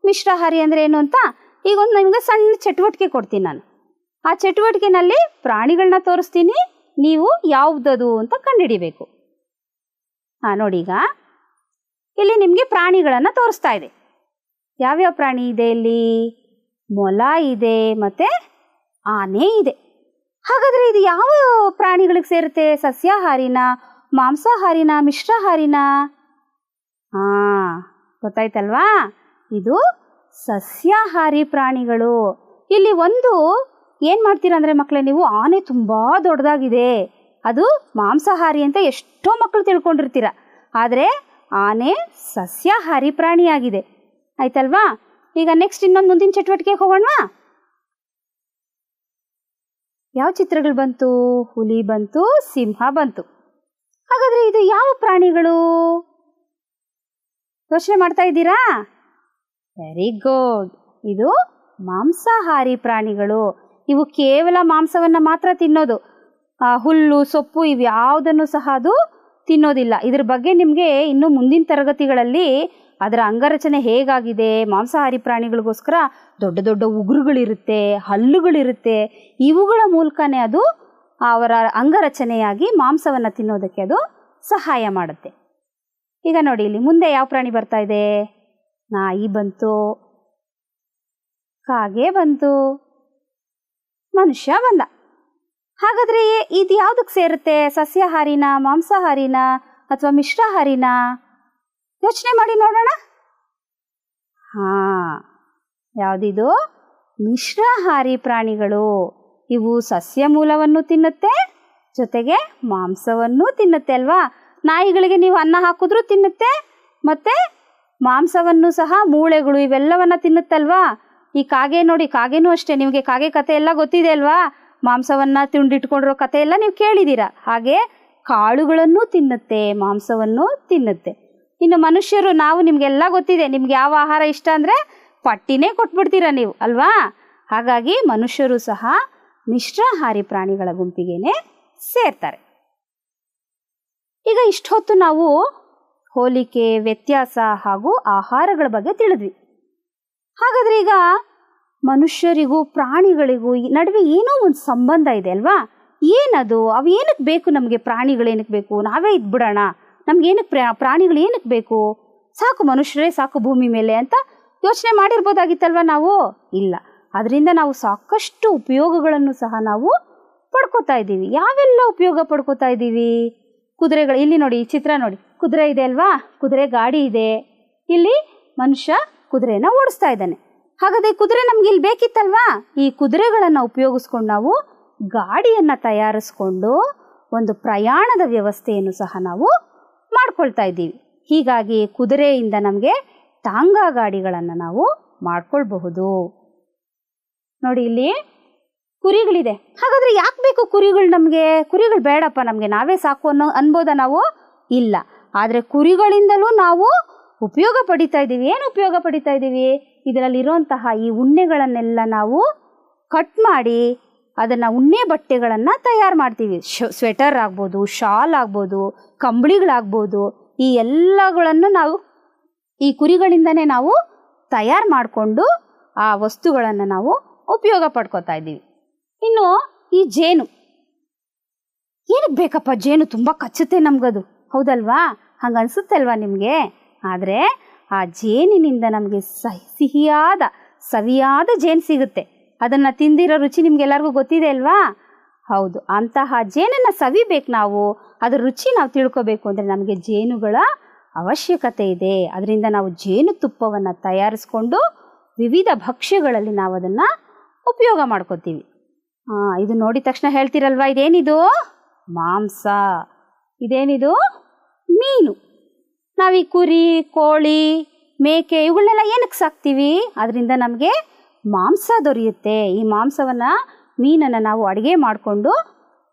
ಮಿಶ್ರಾಹಾರಿ ಅಂದರೆ ಏನು ಅಂತ. ಈಗ ಒಂದು ನಿಮಗೆ ಸಣ್ಣ ಚಟುವಟಿಕೆ ಕೊಡ್ತೀನಿ ನಾನು. ಆ ಚಟುವಟಿಕೆನಲ್ಲಿ ಪ್ರಾಣಿಗಳನ್ನ ತೋರಿಸ್ತೀನಿ, ನೀವು ಯಾವುದದು ಅಂತ ಕಂಡುಹಿಡಿಬೇಕು. ನೋಡಿ, ಈಗ ಇಲ್ಲಿ ನಿಮಗೆ ಪ್ರಾಣಿಗಳನ್ನು ತೋರಿಸ್ತಾ ಇದೆ. ಯಾವ್ಯಾವ ಪ್ರಾಣಿ ಇದೆ ಇಲ್ಲಿ? ಮೊಲ ಇದೆ ಮತ್ತು ಆನೆ ಇದೆ. ಹಾಗಾದರೆ ಇದು ಯಾವ ಪ್ರಾಣಿಗಳಿಗೆ ಸೇರುತ್ತೆ? ಸಸ್ಯಾಹಾರಿನ, ಮಾಂಸಾಹಾರಿನ, ಮಿಶ್ರಾಹಾರಿನ? ಗೊತ್ತಾಯ್ತಲ್ವಾ? ಇದು ಸಸ್ಯಾಹಾರಿ ಪ್ರಾಣಿಗಳು. ಇಲ್ಲಿ ಒಂದು ಏನು ಮಾಡ್ತೀರಾ ಅಂದರೆ ಮಕ್ಕಳೇ, ನೀವು ಆನೆ ತುಂಬ ದೊಡ್ಡದಾಗಿದೆ, ಅದು ಮಾಂಸಾಹಾರಿ ಅಂತ ಎಷ್ಟೋ ಮಕ್ಕಳು ತಿಳ್ಕೊಂಡಿರ್ತೀರ. ಆದರೆ ಆನೆ ಸಸ್ಯಾಹಾರಿ ಪ್ರಾಣಿಯಾಗಿದೆ. ಆಯ್ತಲ್ವಾ? ಈಗ ನೆಕ್ಸ್ಟ್ ಇನ್ನೊಂದು ಮುಂದಿನ ಚಟುವಟಿಕೆಗೆ ಹೋಗೋಣವಾ? ಯಾವ ಚಿತ್ರಗಳು ಬಂತು? ಹುಲಿ ಬಂತು, ಸಿಂಹ ಬಂತು. ಹಾಗಾದರೆ ಇದು ಯಾವ ಪ್ರಾಣಿಗಳು? ಯೋಚನೆ ಮಾಡ್ತಾ ಇದ್ದೀರಾ? Very good. ಇದು ಮಾಂಸಾಹಾರಿ ಪ್ರಾಣಿಗಳು. ಇವು ಕೇವಲ ಮಾಂಸವನ್ನು ಮಾತ್ರ ತಿನ್ನೋದು. ಹುಲ್ಲು ಸೊಪ್ಪು ಇವ್ಯಾವುದನ್ನು ಸಹ ಅದು ತಿನ್ನೋದಿಲ್ಲ. ಇದ್ರ ಬಗ್ಗೆ ನಿಮಗೆ ಇನ್ನು ಮುಂದಿನ ತರಗತಿಗಳಲ್ಲಿ ಅದರ ಅಂಗರಚನೆ ಹೇಗಾಗಿದೆ, ಮಾಂಸಾಹಾರಿ ಪ್ರಾಣಿಗಳಿಗೋಸ್ಕರ ದೊಡ್ಡ ದೊಡ್ಡ ಉಗುರುಗಳಿರುತ್ತೆ, ಹಲ್ಲುಗಳಿರುತ್ತೆ, ಇವುಗಳ ಮೂಲಕನೇ ಅದು ಅವರ ಅಂಗರಚನೆಯಾಗಿ ಮಾಂಸವನ್ನು ತಿನ್ನೋದಕ್ಕೆ ಅದು ಸಹಾಯ ಮಾಡುತ್ತೆ. ಈಗ ನೋಡಿ, ಇಲ್ಲಿ ಮುಂದೆ ಯಾವ ಪ್ರಾಣಿ ಬರ್ತಾ ಇದೆ? ನಾಯಿ ಬಂತು, ಕಾಗೆ ಬಂತು, ಮನುಷ್ಯ ಬಂದ. ಹಾಗಾದರೆ ಇದು ಯಾವುದಕ್ಕೆ ಸೇರುತ್ತೆ? ಸಸ್ಯಾಹಾರಿನ, ಮಾಂಸಾಹಾರಿನ ಅಥವಾ ಮಿಶ್ರಾಹಾರಿನ? ಯೋಚನೆ ಮಾಡಿ ನೋಡೋಣ. ಯಾವುದಿದು? ಮಿಶ್ರಾಹಾರಿ ಪ್ರಾಣಿಗಳು. ಇವು ಸಸ್ಯ ಮೂಲವನ್ನು ತಿನ್ನುತ್ತೆ, ಜೊತೆಗೆ ಮಾಂಸವನ್ನು ತಿನ್ನುತ್ತೆ ಅಲ್ವಾ? ನಾಯಿಗಳಿಗೆ ನೀವು ಅನ್ನ ಹಾಕಿದ್ರೂ ತಿನ್ನುತ್ತೆ, ಮತ್ತು ಮಾಂಸವನ್ನು ಸಹ, ಮೂಳೆಗಳು ಇವೆಲ್ಲವನ್ನು ತಿನ್ನುತ್ತಲ್ವಾ? ಈ ಕಾಗೆ ನೋಡಿ, ಕಾಗೆನೂ ಅಷ್ಟೇ. ನಿಮಗೆ ಕಾಗೆ ಕತೆ ಎಲ್ಲ ಗೊತ್ತಿದೆ ಅಲ್ವಾ? ಮಾಂಸವನ್ನು ತಿಂಡಿಟ್ಕೊಂಡಿರೋ ಕತೆ ಎಲ್ಲ ನೀವು ಕೇಳಿದ್ದೀರ. ಹಾಗೆ ಕಾಳುಗಳನ್ನು ತಿನ್ನುತ್ತೆ, ಮಾಂಸವನ್ನು ತಿನ್ನುತ್ತೆ. ಇನ್ನು ಮನುಷ್ಯರು, ನಾವು ನಿಮಗೆಲ್ಲ ಗೊತ್ತಿದೆ. ನಿಮ್ಗೆ ಯಾವ ಆಹಾರ ಇಷ್ಟ ಅಂದರೆ ಪಟ್ಟಿನೇ ಕೊಟ್ಬಿಡ್ತೀರ ನೀವು ಅಲ್ವಾ? ಹಾಗಾಗಿ ಮನುಷ್ಯರು ಸಹ ಮಿಶ್ರಾಹಾರಿ ಪ್ರಾಣಿಗಳ ಗುಂಪಿಗೇನೆ ಸೇರ್ತಾರೆ. ಈಗ ಇಷ್ಟೊತ್ತು ನಾವು ಹೋಲಿಕೆ, ವ್ಯತ್ಯಾಸ ಹಾಗೂ ಆಹಾರಗಳ ಬಗ್ಗೆ ತಿಳಿದ್ವಿ. ಹಾಗಾದರೆ ಈಗ ಮನುಷ್ಯರಿಗೂ ಪ್ರಾಣಿಗಳಿಗೂ ಈ ನಡುವೆ ಏನೋ ಒಂದು ಸಂಬಂಧ ಇದೆ ಅಲ್ವಾ? ಏನದು? ಅವು ಏನಕ್ಕೆ ಬೇಕು ನಮಗೆ? ಪ್ರಾಣಿಗಳು ಏನಕ್ಕೆ ಬೇಕು? ನಾವೇ ಇದ್ಬಿಡೋಣ, ನಮ್ಗೆ ಏನಕ್ಕೆ ಪ್ರಾಣಿಗಳು ಏನಕ್ಕೆ ಬೇಕು? ಸಾಕು ಮನುಷ್ಯರೇ ಸಾಕು ಭೂಮಿ ಮೇಲೆ ಅಂತ ಯೋಚನೆ ಮಾಡಿರ್ಬೋದಾಗಿತ್ತಲ್ವ ನಾವು? ಇಲ್ಲ, ಅದರಿಂದ ನಾವು ಸಾಕಷ್ಟು ಉಪಯೋಗಗಳನ್ನು ಸಹ ನಾವು ಪಡ್ಕೋತಾ ಇದ್ದೀವಿ. ಯಾವೆಲ್ಲ ಉಪಯೋಗ ಪಡ್ಕೋತಾ ಇದ್ದೀವಿ? ಕುದುರೆಗಳು, ಇಲ್ಲಿ ನೋಡಿ ಈ ಚಿತ್ರ ನೋಡಿ, ಕುದುರೆ ಇದೆ ಅಲ್ವಾ? ಕುದುರೆ ಗಾಡಿ ಇದೆ, ಇಲ್ಲಿ ಮನುಷ್ಯ ಕುದುರೆನ ಓಡಿಸ್ತಾ ಇದ್ದಾನೆ. ಹಾಗಾದರೆ ಕುದುರೆ ನಮ್ಗೆ ಇಲ್ಲಿ ಬೇಕಿತ್ತಲ್ವಾ? ಈ ಕುದುರೆಗಳನ್ನು ಉಪಯೋಗಿಸ್ಕೊಂಡು ನಾವು ಗಾಡಿಯನ್ನು ತಯಾರಿಸ್ಕೊಂಡು ಒಂದು ಪ್ರಯಾಣದ ವ್ಯವಸ್ಥೆಯನ್ನು ಸಹ ನಾವು ಮಾಡ್ಕೊಳ್ತಾ ಇದ್ದೀವಿ. ಹೀಗಾಗಿ ಕುದುರೆಯಿಂದ ನಮಗೆ ಟಾಂಗಾ ಗಾಡಿಗಳನ್ನು ನಾವು ಮಾಡ್ಕೊಳ್ಬಹುದು. ನೋಡಿ ಇಲ್ಲಿ ಕುರಿಗಳಿದೆ. ಹಾಗಾದರೆ ಯಾಕೆ ಬೇಕು ಕುರಿಗಳು ನಮಗೆ? ಕುರಿಗಳು ಬೇಡಪ್ಪ ನಮಗೆ, ನಾವೇ ಸಾಕು ಅನ್ಬೋದಾ ನಾವು? ಇಲ್ಲ, ಆದರೆ ಕುರಿಗಳಿಂದಲೂ ನಾವು ಉಪಯೋಗ ಪಡಿತಾ ಇದ್ದೀವಿ. ಏನು ಉಪಯೋಗ ಪಡಿತಾ ಇದ್ದೀವಿ? ಇದರಲ್ಲಿರುವಂತಹ ಈ ಉಣ್ಣೆಗಳನ್ನೆಲ್ಲ ನಾವು ಕಟ್ ಮಾಡಿ ಅದನ್ನು ಉಣ್ಣೆ ಬಟ್ಟೆಗಳನ್ನು ತಯಾರು ಮಾಡ್ತೀವಿ. ಸ್ವೆಟರ್ ಆಗ್ಬೋದು, ಶಾಲ್ ಆಗ್ಬೋದು, ಕಂಬಳಿಗಳಾಗ್ಬೋದು, ಈ ಎಲ್ಲಗಳನ್ನು ನಾವು ಈ ಕುರಿಗಳಿಂದನೇ ನಾವು ತಯಾರು ಮಾಡಿಕೊಂಡು ಆ ವಸ್ತುಗಳನ್ನು ನಾವು ಉಪಯೋಗ ಪಡ್ಕೋತಾ ಇದ್ದೀವಿ. ಇನ್ನು ಈ ಜೇನು ಏನಕ್ಕೆ ಬೇಕಪ್ಪ? ಜೇನು ತುಂಬ ಕಚ್ಚುತ್ತೆ ನಮಗದು, ಹೌದಲ್ವಾ? ಹಂಗೆ ಅನಿಸುತ್ತೆ ಅಲ್ವಾ ನಿಮಗೆ? ಆದರೆ ಆ ಜೇನಿನಿಂದ ನಮಗೆ ಸಿಹಿಯಾದ ಸವಿಯಾದ ಜೇನು ಸಿಗುತ್ತೆ. ಅದನ್ನು ತಿಂದಿರೋ ರುಚಿ ನಿಮಗೆಲ್ಲರಿಗೂ ಗೊತ್ತಿದೆ ಅಲ್ವಾ? ಹೌದು, ಅಂತಹ ಜೇನನ್ನು ಸವಿಬೇಕು ನಾವು. ಅದರ ರುಚಿ ನಾವು ತಿಳ್ಕೋಬೇಕು ಅಂದರೆ ನಮಗೆ ಜೇನುಗಳ ಅವಶ್ಯಕತೆ ಇದೆ. ಅದರಿಂದ ನಾವು ಜೇನುತುಪ್ಪವನ್ನು ತಯಾರಿಸ್ಕೊಂಡು ವಿವಿಧ ಭಕ್ಷ್ಯಗಳಲ್ಲಿ ನಾವು ಅದನ್ನು ಉಪಯೋಗ ಮಾಡ್ಕೋತೀವಿ. ಇದು ನೋಡಿದ ತಕ್ಷಣ ಹೇಳ್ತೀರಲ್ವಾ, ಇದೇನಿದು? ಮಾಂಸ. ಇದೇನಿದು? ಮೀನು. ನಾವು ಈ ಕುರಿ, ಕೋಳಿ, ಮೇಕೆ ಇವುಗಳನ್ನೆಲ್ಲ ಏನಕ್ಕೆ ಸಾಕ್ತೀವಿ? ಅದರಿಂದ ನಮಗೆ ಮಾಂಸ ದೊರೆಯುತ್ತೆ. ಈ ಮಾಂಸವನ್ನು, ಮೀನನ್ನು ನಾವು ಅಡುಗೆ ಮಾಡಿಕೊಂಡು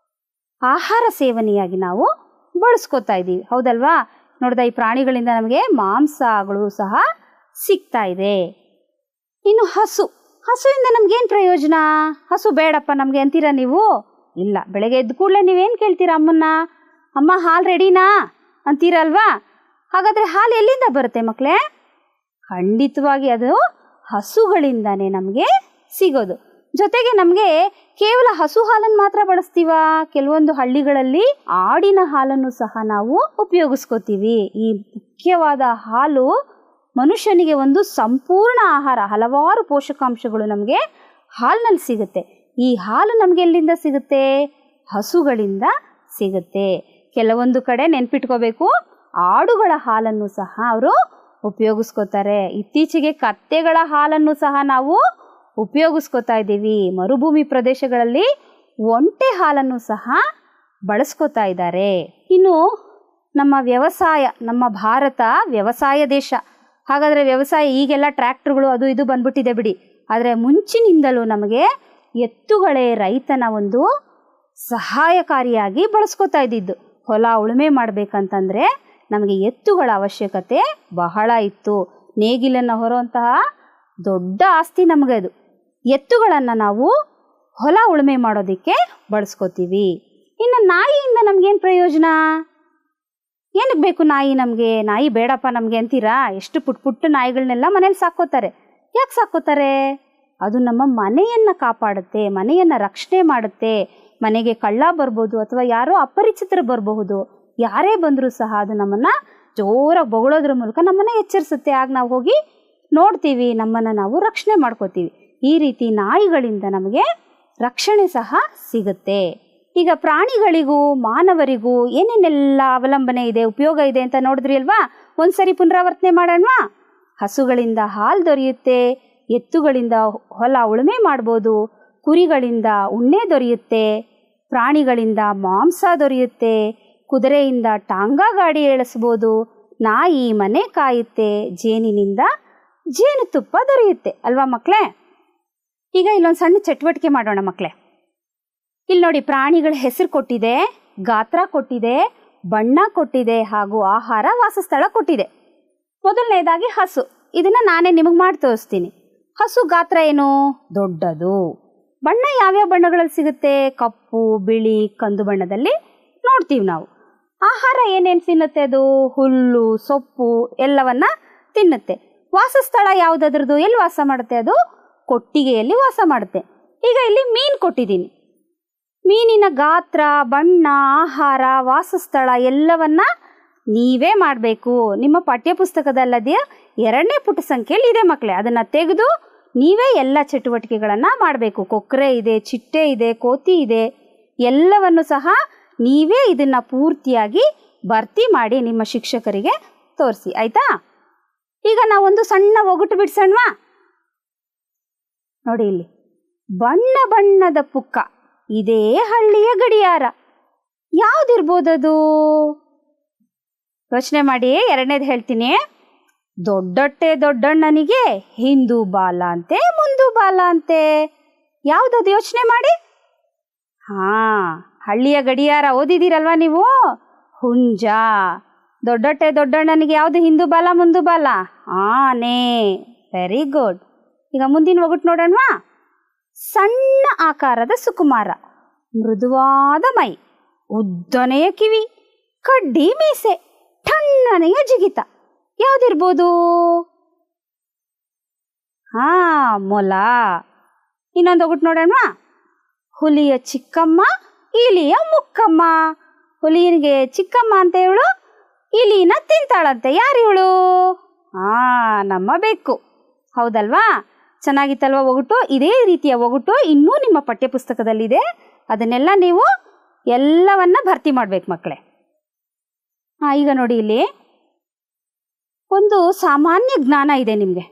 ಆಹಾರ ಸೇವನೆಯಾಗಿ ನಾವು ಬಳಸ್ಕೋತಾ ಇದ್ದೀವಿ, ಹೌದಲ್ವಾ? ನೋಡ್ದ, ಈ ಪ್ರಾಣಿಗಳಿಂದ ನಮಗೆ ಮಾಂಸಗಳು ಸಹ ಸಿಗ್ತಾ ಇದೆ. ಇನ್ನು ಹಸುವಿಂದ ನಮಗೇನು ಪ್ರಯೋಜನ? ಹಸು ಬೇಡಪ್ಪ ನಮಗೆ ಅಂತೀರಾ ನೀವು? ಇಲ್ಲ, ಬೆಳಗ್ಗೆ ಎದ್ದ ಕೂಡಲೇ ನೀವೇನು ಕೇಳ್ತೀರಾ ಅಮ್ಮನ್ನ? ಅಮ್ಮ ಹಾಲು ರೆಡಿನಾ ಅಂತೀರಲ್ವಾ? ಹಾಗಾದರೆ ಹಾಲು ಎಲ್ಲಿಂದ ಬರುತ್ತೆ ಮಕ್ಕಳೇ? ಖಂಡಿತವಾಗಿ ಅದು ಹಸುಗಳಿಂದಾನೇ ನಮಗೆ ಸಿಗೋದು. ಜೊತೆಗೆ ನಮಗೆ ಕೇವಲ ಹಸು ಹಾಲನ್ನು ಮಾತ್ರ ಬಳಸ್ತೀವ? ಕೆಲವೊಂದು ಹಳ್ಳಿಗಳಲ್ಲಿ ಆಡಿನ ಹಾಲನ್ನು ಸಹ ನಾವು ಉಪಯೋಗಿಸ್ಕೋತೀವಿ. ಈ ಮುಖ್ಯವಾದ ಹಾಲು ಮನುಷ್ಯನಿಗೆ ಒಂದು ಸಂಪೂರ್ಣ ಆಹಾರ. ಹಲವಾರು ಪೋಷಕಾಂಶಗಳು ನಮಗೆ ಹಾಲಿನಲ್ಲಿ ಸಿಗುತ್ತೆ. ಈ ಹಾಲು ನಮಗೆ ಎಲ್ಲಿಂದ ಸಿಗುತ್ತೆ? ಹಸುಗಳಿಂದ ಸಿಗುತ್ತೆ. ಕೆಲವೊಂದು ಕಡೆ ನೆನ್ಪಿಟ್ಕೋಬೇಕು, ಆಡುಗಳ ಹಾಲನ್ನು ಸಹ ಅವರು ಉಪಯೋಗಿಸ್ಕೋತಾರೆ. ಇತ್ತೀಚೆಗೆ ಕತ್ತೆಗಳ ಹಾಲನ್ನು ಸಹ ನಾವು ಉಪಯೋಗಿಸ್ಕೋತಾ ಇದ್ದೀವಿ. ಮರುಭೂಮಿ ಪ್ರದೇಶಗಳಲ್ಲಿ ಒಂಟೆ ಹಾಲನ್ನು ಸಹ ಬಳಸ್ಕೋತಾ ಇದ್ದಾರೆ. ಇನ್ನು ನಮ್ಮ ವ್ಯವಸಾಯ, ನಮ್ಮ ಭಾರತ ವ್ಯವಸಾಯ ದೇಶ. ಹಾಗಾದರೆ ವ್ಯವಸಾಯ, ಈಗೆಲ್ಲ ಟ್ರ್ಯಾಕ್ಟರ್ಗಳು ಅದು ಇದು ಬಂದ್ಬಿಟ್ಟಿದೆ ಬಿಡಿ, ಆದರೆ ಮುಂಚಿನಿಂದಲೂ ನಮಗೆ ಎತ್ತುಗಳೇ ರೈತನ ಒಂದು ಸಹಾಯಕಾರಿಯಾಗಿ ಬಳಸ್ಕೋತಾ ಇದ್ದಿದ್ದು. ಹೊಲ ಉಳುಮೆ ಮಾಡಬೇಕಂತಂದರೆ ನಮಗೆ ಎತ್ತುಗಳ ಅವಶ್ಯಕತೆ ಬಹಳ ಇತ್ತು. ನೇಗಿಲನ್ನು ಹೊರುವಂತಹ ದೊಡ್ಡ ಆಸ್ತಿ ನಮಗೆ ಅದು. ಎತ್ತುಗಳನ್ನು ನಾವು ಹೊಲ ಉಳುಮೆ ಮಾಡೋದಕ್ಕೆ ಬಳಸ್ಕೋತೀವಿ. ಇನ್ನು ನಾಯಿಯಿಂದ ನಮಗೇನು ಪ್ರಯೋಜನ? ಏನಕ್ಕೆ ಬೇಕು ನಾಯಿ ನಮಗೆ? ನಾಯಿ ಬೇಡಪ್ಪ ನಮಗೆ ಅಂತೀರಾ? ಎಷ್ಟು ಪುಟ್ಟ ನಾಯಿಗಳನ್ನೆಲ್ಲ ಮನೇಲಿ ಸಾಕೋತಾರೆ. ಯಾಕೆ ಸಾಕೋತಾರೆ? ಅದು ನಮ್ಮ ಮನೆಯನ್ನು ಕಾಪಾಡುತ್ತೆ, ಮನೆಯನ್ನು ರಕ್ಷಣೆ ಮಾಡುತ್ತೆ. ಮನೆಗೆ ಕಳ್ಳ ಬರ್ಬೋದು ಅಥವಾ ಯಾರೋ ಅಪರಿಚಿತರು ಬರಬಹುದು. ಯಾರೇ ಬಂದರೂ ಸಹ ಅದು ನಮ್ಮನ್ನು ಜೋರಾಗಿ ಬೊಗಳೋದ್ರ ಮೂಲಕ ನಮ್ಮನ್ನು ಎಚ್ಚರಿಸುತ್ತೆ. ಆಗ ನಾವು ಹೋಗಿ ನೋಡ್ತೀವಿ, ನಮ್ಮನ್ನು ನಾವು ರಕ್ಷಣೆ ಮಾಡ್ಕೋತೀವಿ. ಈ ರೀತಿ ನಾಯಿಗಳಿಂದ ನಮಗೆ ರಕ್ಷಣೆ ಸಹ ಸಿಗುತ್ತೆ. ಈಗ ಪ್ರಾಣಿಗಳಿಗೂ ಮಾನವರಿಗೂ ಏನೇನೆಲ್ಲ ಅವಲಂಬನೆ ಇದೆ, ಉಪಯೋಗ ಇದೆ ಅಂತ ನೋಡಿದ್ರಿ ಅಲ್ವಾ? ಒಂದ್ಸರಿ ಪುನರಾವರ್ತನೆ ಮಾಡೋಣವಾ? ಹಸುಗಳಿಂದ ಹಾಲು ದೊರೆಯುತ್ತೆ, ಎತ್ತುಗಳಿಂದ ಹೊಲ ಉಳುಮೆ ಮಾಡ್ಬೋದು, ಕುರಿಗಳಿಂದ ಉಣ್ಣೆ ದೊರೆಯುತ್ತೆ, ಪ್ರಾಣಿಗಳಿಂದ ಮಾಂಸ ದೊರೆಯುತ್ತೆ, ಕುದುರೆಯಿಂದ ಟಾಂಗಾ ಗಾಡಿ ಏಳಿಸ್ಬೋದು, ನಾಯಿ ಮನೆ ಕಾಯುತ್ತೆ, ಜೇನಿನಿಂದ ಜೇನುತುಪ್ಪ ದೊರೆಯುತ್ತೆ ಅಲ್ವಾ ಮಕ್ಕಳೇ? ಈಗ ಇಲ್ಲೊಂದು ಸಣ್ಣ ಚಟುವಟಿಕೆ ಮಾಡೋಣ ಮಕ್ಕಳೇ. ಇಲ್ಲಿ ನೋಡಿ, ಪ್ರಾಣಿಗಳ ಹೆಸರು ಕೊಟ್ಟಿದೆ, ಗಾತ್ರ ಕೊಟ್ಟಿದೆ, ಬಣ್ಣ ಕೊಟ್ಟಿದೆ, ಹಾಗೂ ಆಹಾರ ವಾಸಸ್ಥಳ ಕೊಟ್ಟಿದೆ. ಮೊದಲನೇದಾಗಿ ಹಸು. ಇದನ್ನು ನಾನೇ ನಿಮಗೆ ಮಾಡಿ ತೋರಿಸ್ತೀನಿ. ಹಸು ಗಾತ್ರ ಏನು? ದೊಡ್ಡದು. ಬಣ್ಣ ಯಾವ್ಯಾವ ಬಣ್ಣಗಳಲ್ಲಿ ಸಿಗುತ್ತೆ? ಕಪ್ಪು, ಬಿಳಿ, ಕಂದು ಬಣ್ಣದಲ್ಲಿ ನೋಡ್ತೀವಿ ನಾವು. ಆಹಾರ ಏನೇನು ತಿನ್ನುತ್ತೆ? ಅದು ಹುಲ್ಲು, ಸೊಪ್ಪು ಎಲ್ಲವನ್ನ ತಿನ್ನುತ್ತೆ. ವಾಸಸ್ಥಳ ಯಾವುದದ್ರದ್ದು? ಎಲ್ಲಿ ವಾಸ ಮಾಡುತ್ತೆ ಅದು? ಕೊಟ್ಟಿಗೆಯಲ್ಲಿ ವಾಸ ಮಾಡುತ್ತೆ. ಈಗ ಇಲ್ಲಿ ಮೀನು ಕೊಟ್ಟಿದ್ದೀನಿ. ಮೀನಿನ ಗಾತ್ರ, ಬಣ್ಣ, ಆಹಾರ, ವಾಸಸ್ಥಳ ಎಲ್ಲವನ್ನ ನೀವೇ ಮಾಡಬೇಕು. ನಿಮ್ಮ ಪಠ್ಯಪುಸ್ತಕದಲ್ಲದೆಯ 2ನೇ ಪುಟ ಸಂಖ್ಯೆಯಲ್ಲಿ ಇದೆ ಮಕ್ಕಳೇ. ಅದನ್ನು ತೆಗೆದು ನೀವೇ ಎಲ್ಲ ಚಟುವಟಿಕೆಗಳನ್ನು ಮಾಡಬೇಕು. ಕೊಕ್ಕರೆ ಇದೆ, ಚಿಟ್ಟೆ ಇದೆ, ಕೋತಿ ಇದೆ, ಎಲ್ಲವನ್ನು ಸಹ ನೀವೇ ಇದನ್ನು ಪೂರ್ತಿಯಾಗಿ ಭರ್ತಿ ಮಾಡಿ ನಿಮ್ಮ ಶಿಕ್ಷಕರಿಗೆ ತೋರಿಸಿ. ಆಯಿತಾ? ಈಗ ನಾವೊಂದು ಸಣ್ಣ ಒಗಟು ಬಿಡಿಸೋಣವಾ? ನೋಡಿ ಇಲ್ಲಿ, ಬಣ್ಣ ಬಣ್ಣದ ಪುಕ್ಕ, ಇದೇ ಹಳ್ಳಿಯ ಗಡಿಯಾರ. ಯಾವುದಿರ್ಬೋದದು? ಯೋಚನೆ ಮಾಡಿ. 2ನೇದು ಹೇಳ್ತೀನಿ. ದೊಡ್ಡಟ್ಟೆ ದೊಡ್ಡಣ್ಣನಿಗೆ ಹಿಂದೂ ಬಾಲ ಅಂತೆ, ಮುಂದು ಬಾಲ ಅಂತೆ. ಯಾವುದದು? ಯೋಚನೆ ಮಾಡಿ. ಹಳ್ಳಿಯ ಗಡಿಯಾರ ಓದಿದ್ದೀರಲ್ವಾ ನೀವು? ಹುಂಜ. ದೊಡ್ಡಟ್ಟೆ ದೊಡ್ಡಣ್ಣನಿಗೆ ಯಾವುದು ಹಿಂದೂ ಬಾಲ, ಮುಂದು ಬಾಲ? ಆನೆ. Very good. ಈಗ ಮುಂದಿನ ಒಗಟು ನೋಡೋಣವಾ? ಸಣ್ಣ ಆಕಾರದ ಸುಕುಮಾರ, ಮೃದುವಾದ ಮೈ, ಉದ್ದನೆಯ ಕಿವಿ, ಕಡ್ಡಿ ಮೀಸೆ, ಠಣ್ಣನೆಯ ಜಿಗಿತ. ಯಾವುದಿರ್ಬೋದು? ಮೊಲ. ಇನ್ನೊಂದು ಒಗಟು ನೋಡೋಣವಾ? ಹುಲಿಯ ಚಿಕ್ಕಮ್ಮ, ಇಲಿಯ ಮುಕ್ಕಮ್ಮ. ಹುಲಿಗೆ ಚಿಕ್ಕಮ್ಮ ಅಂತ ಇವಳು, ಇಲಿನ ತಿಂತಾಳಂತೆ. ಯಾರು ಇವಳು? ನಮ್ಮ ಬೆಕ್ಕು. ಹೌದಲ್ವಾ? ಚೆನ್ನಾಗಿತ್ತಲ್ವ ಒಗಟು? ಇದೇ ರೀತಿಯ ಒಗಟು ಇನ್ನೂ ನಿಮ್ಮ ಪಠ್ಯಪುಸ್ತಕದಲ್ಲಿದೆ. ಅದನ್ನೆಲ್ಲ ನೀವು ಎಲ್ಲವನ್ನ ಭರ್ತಿ ಮಾಡ್ಬೇಕು ಮಕ್ಕಳೇ. ಈಗ ನೋಡಿ, ಇಲ್ಲಿ ಒಂದು ಸಾಮಾನ್ಯ ಜ್ಞಾನ ಇದೆ ನಿಮಗೆ.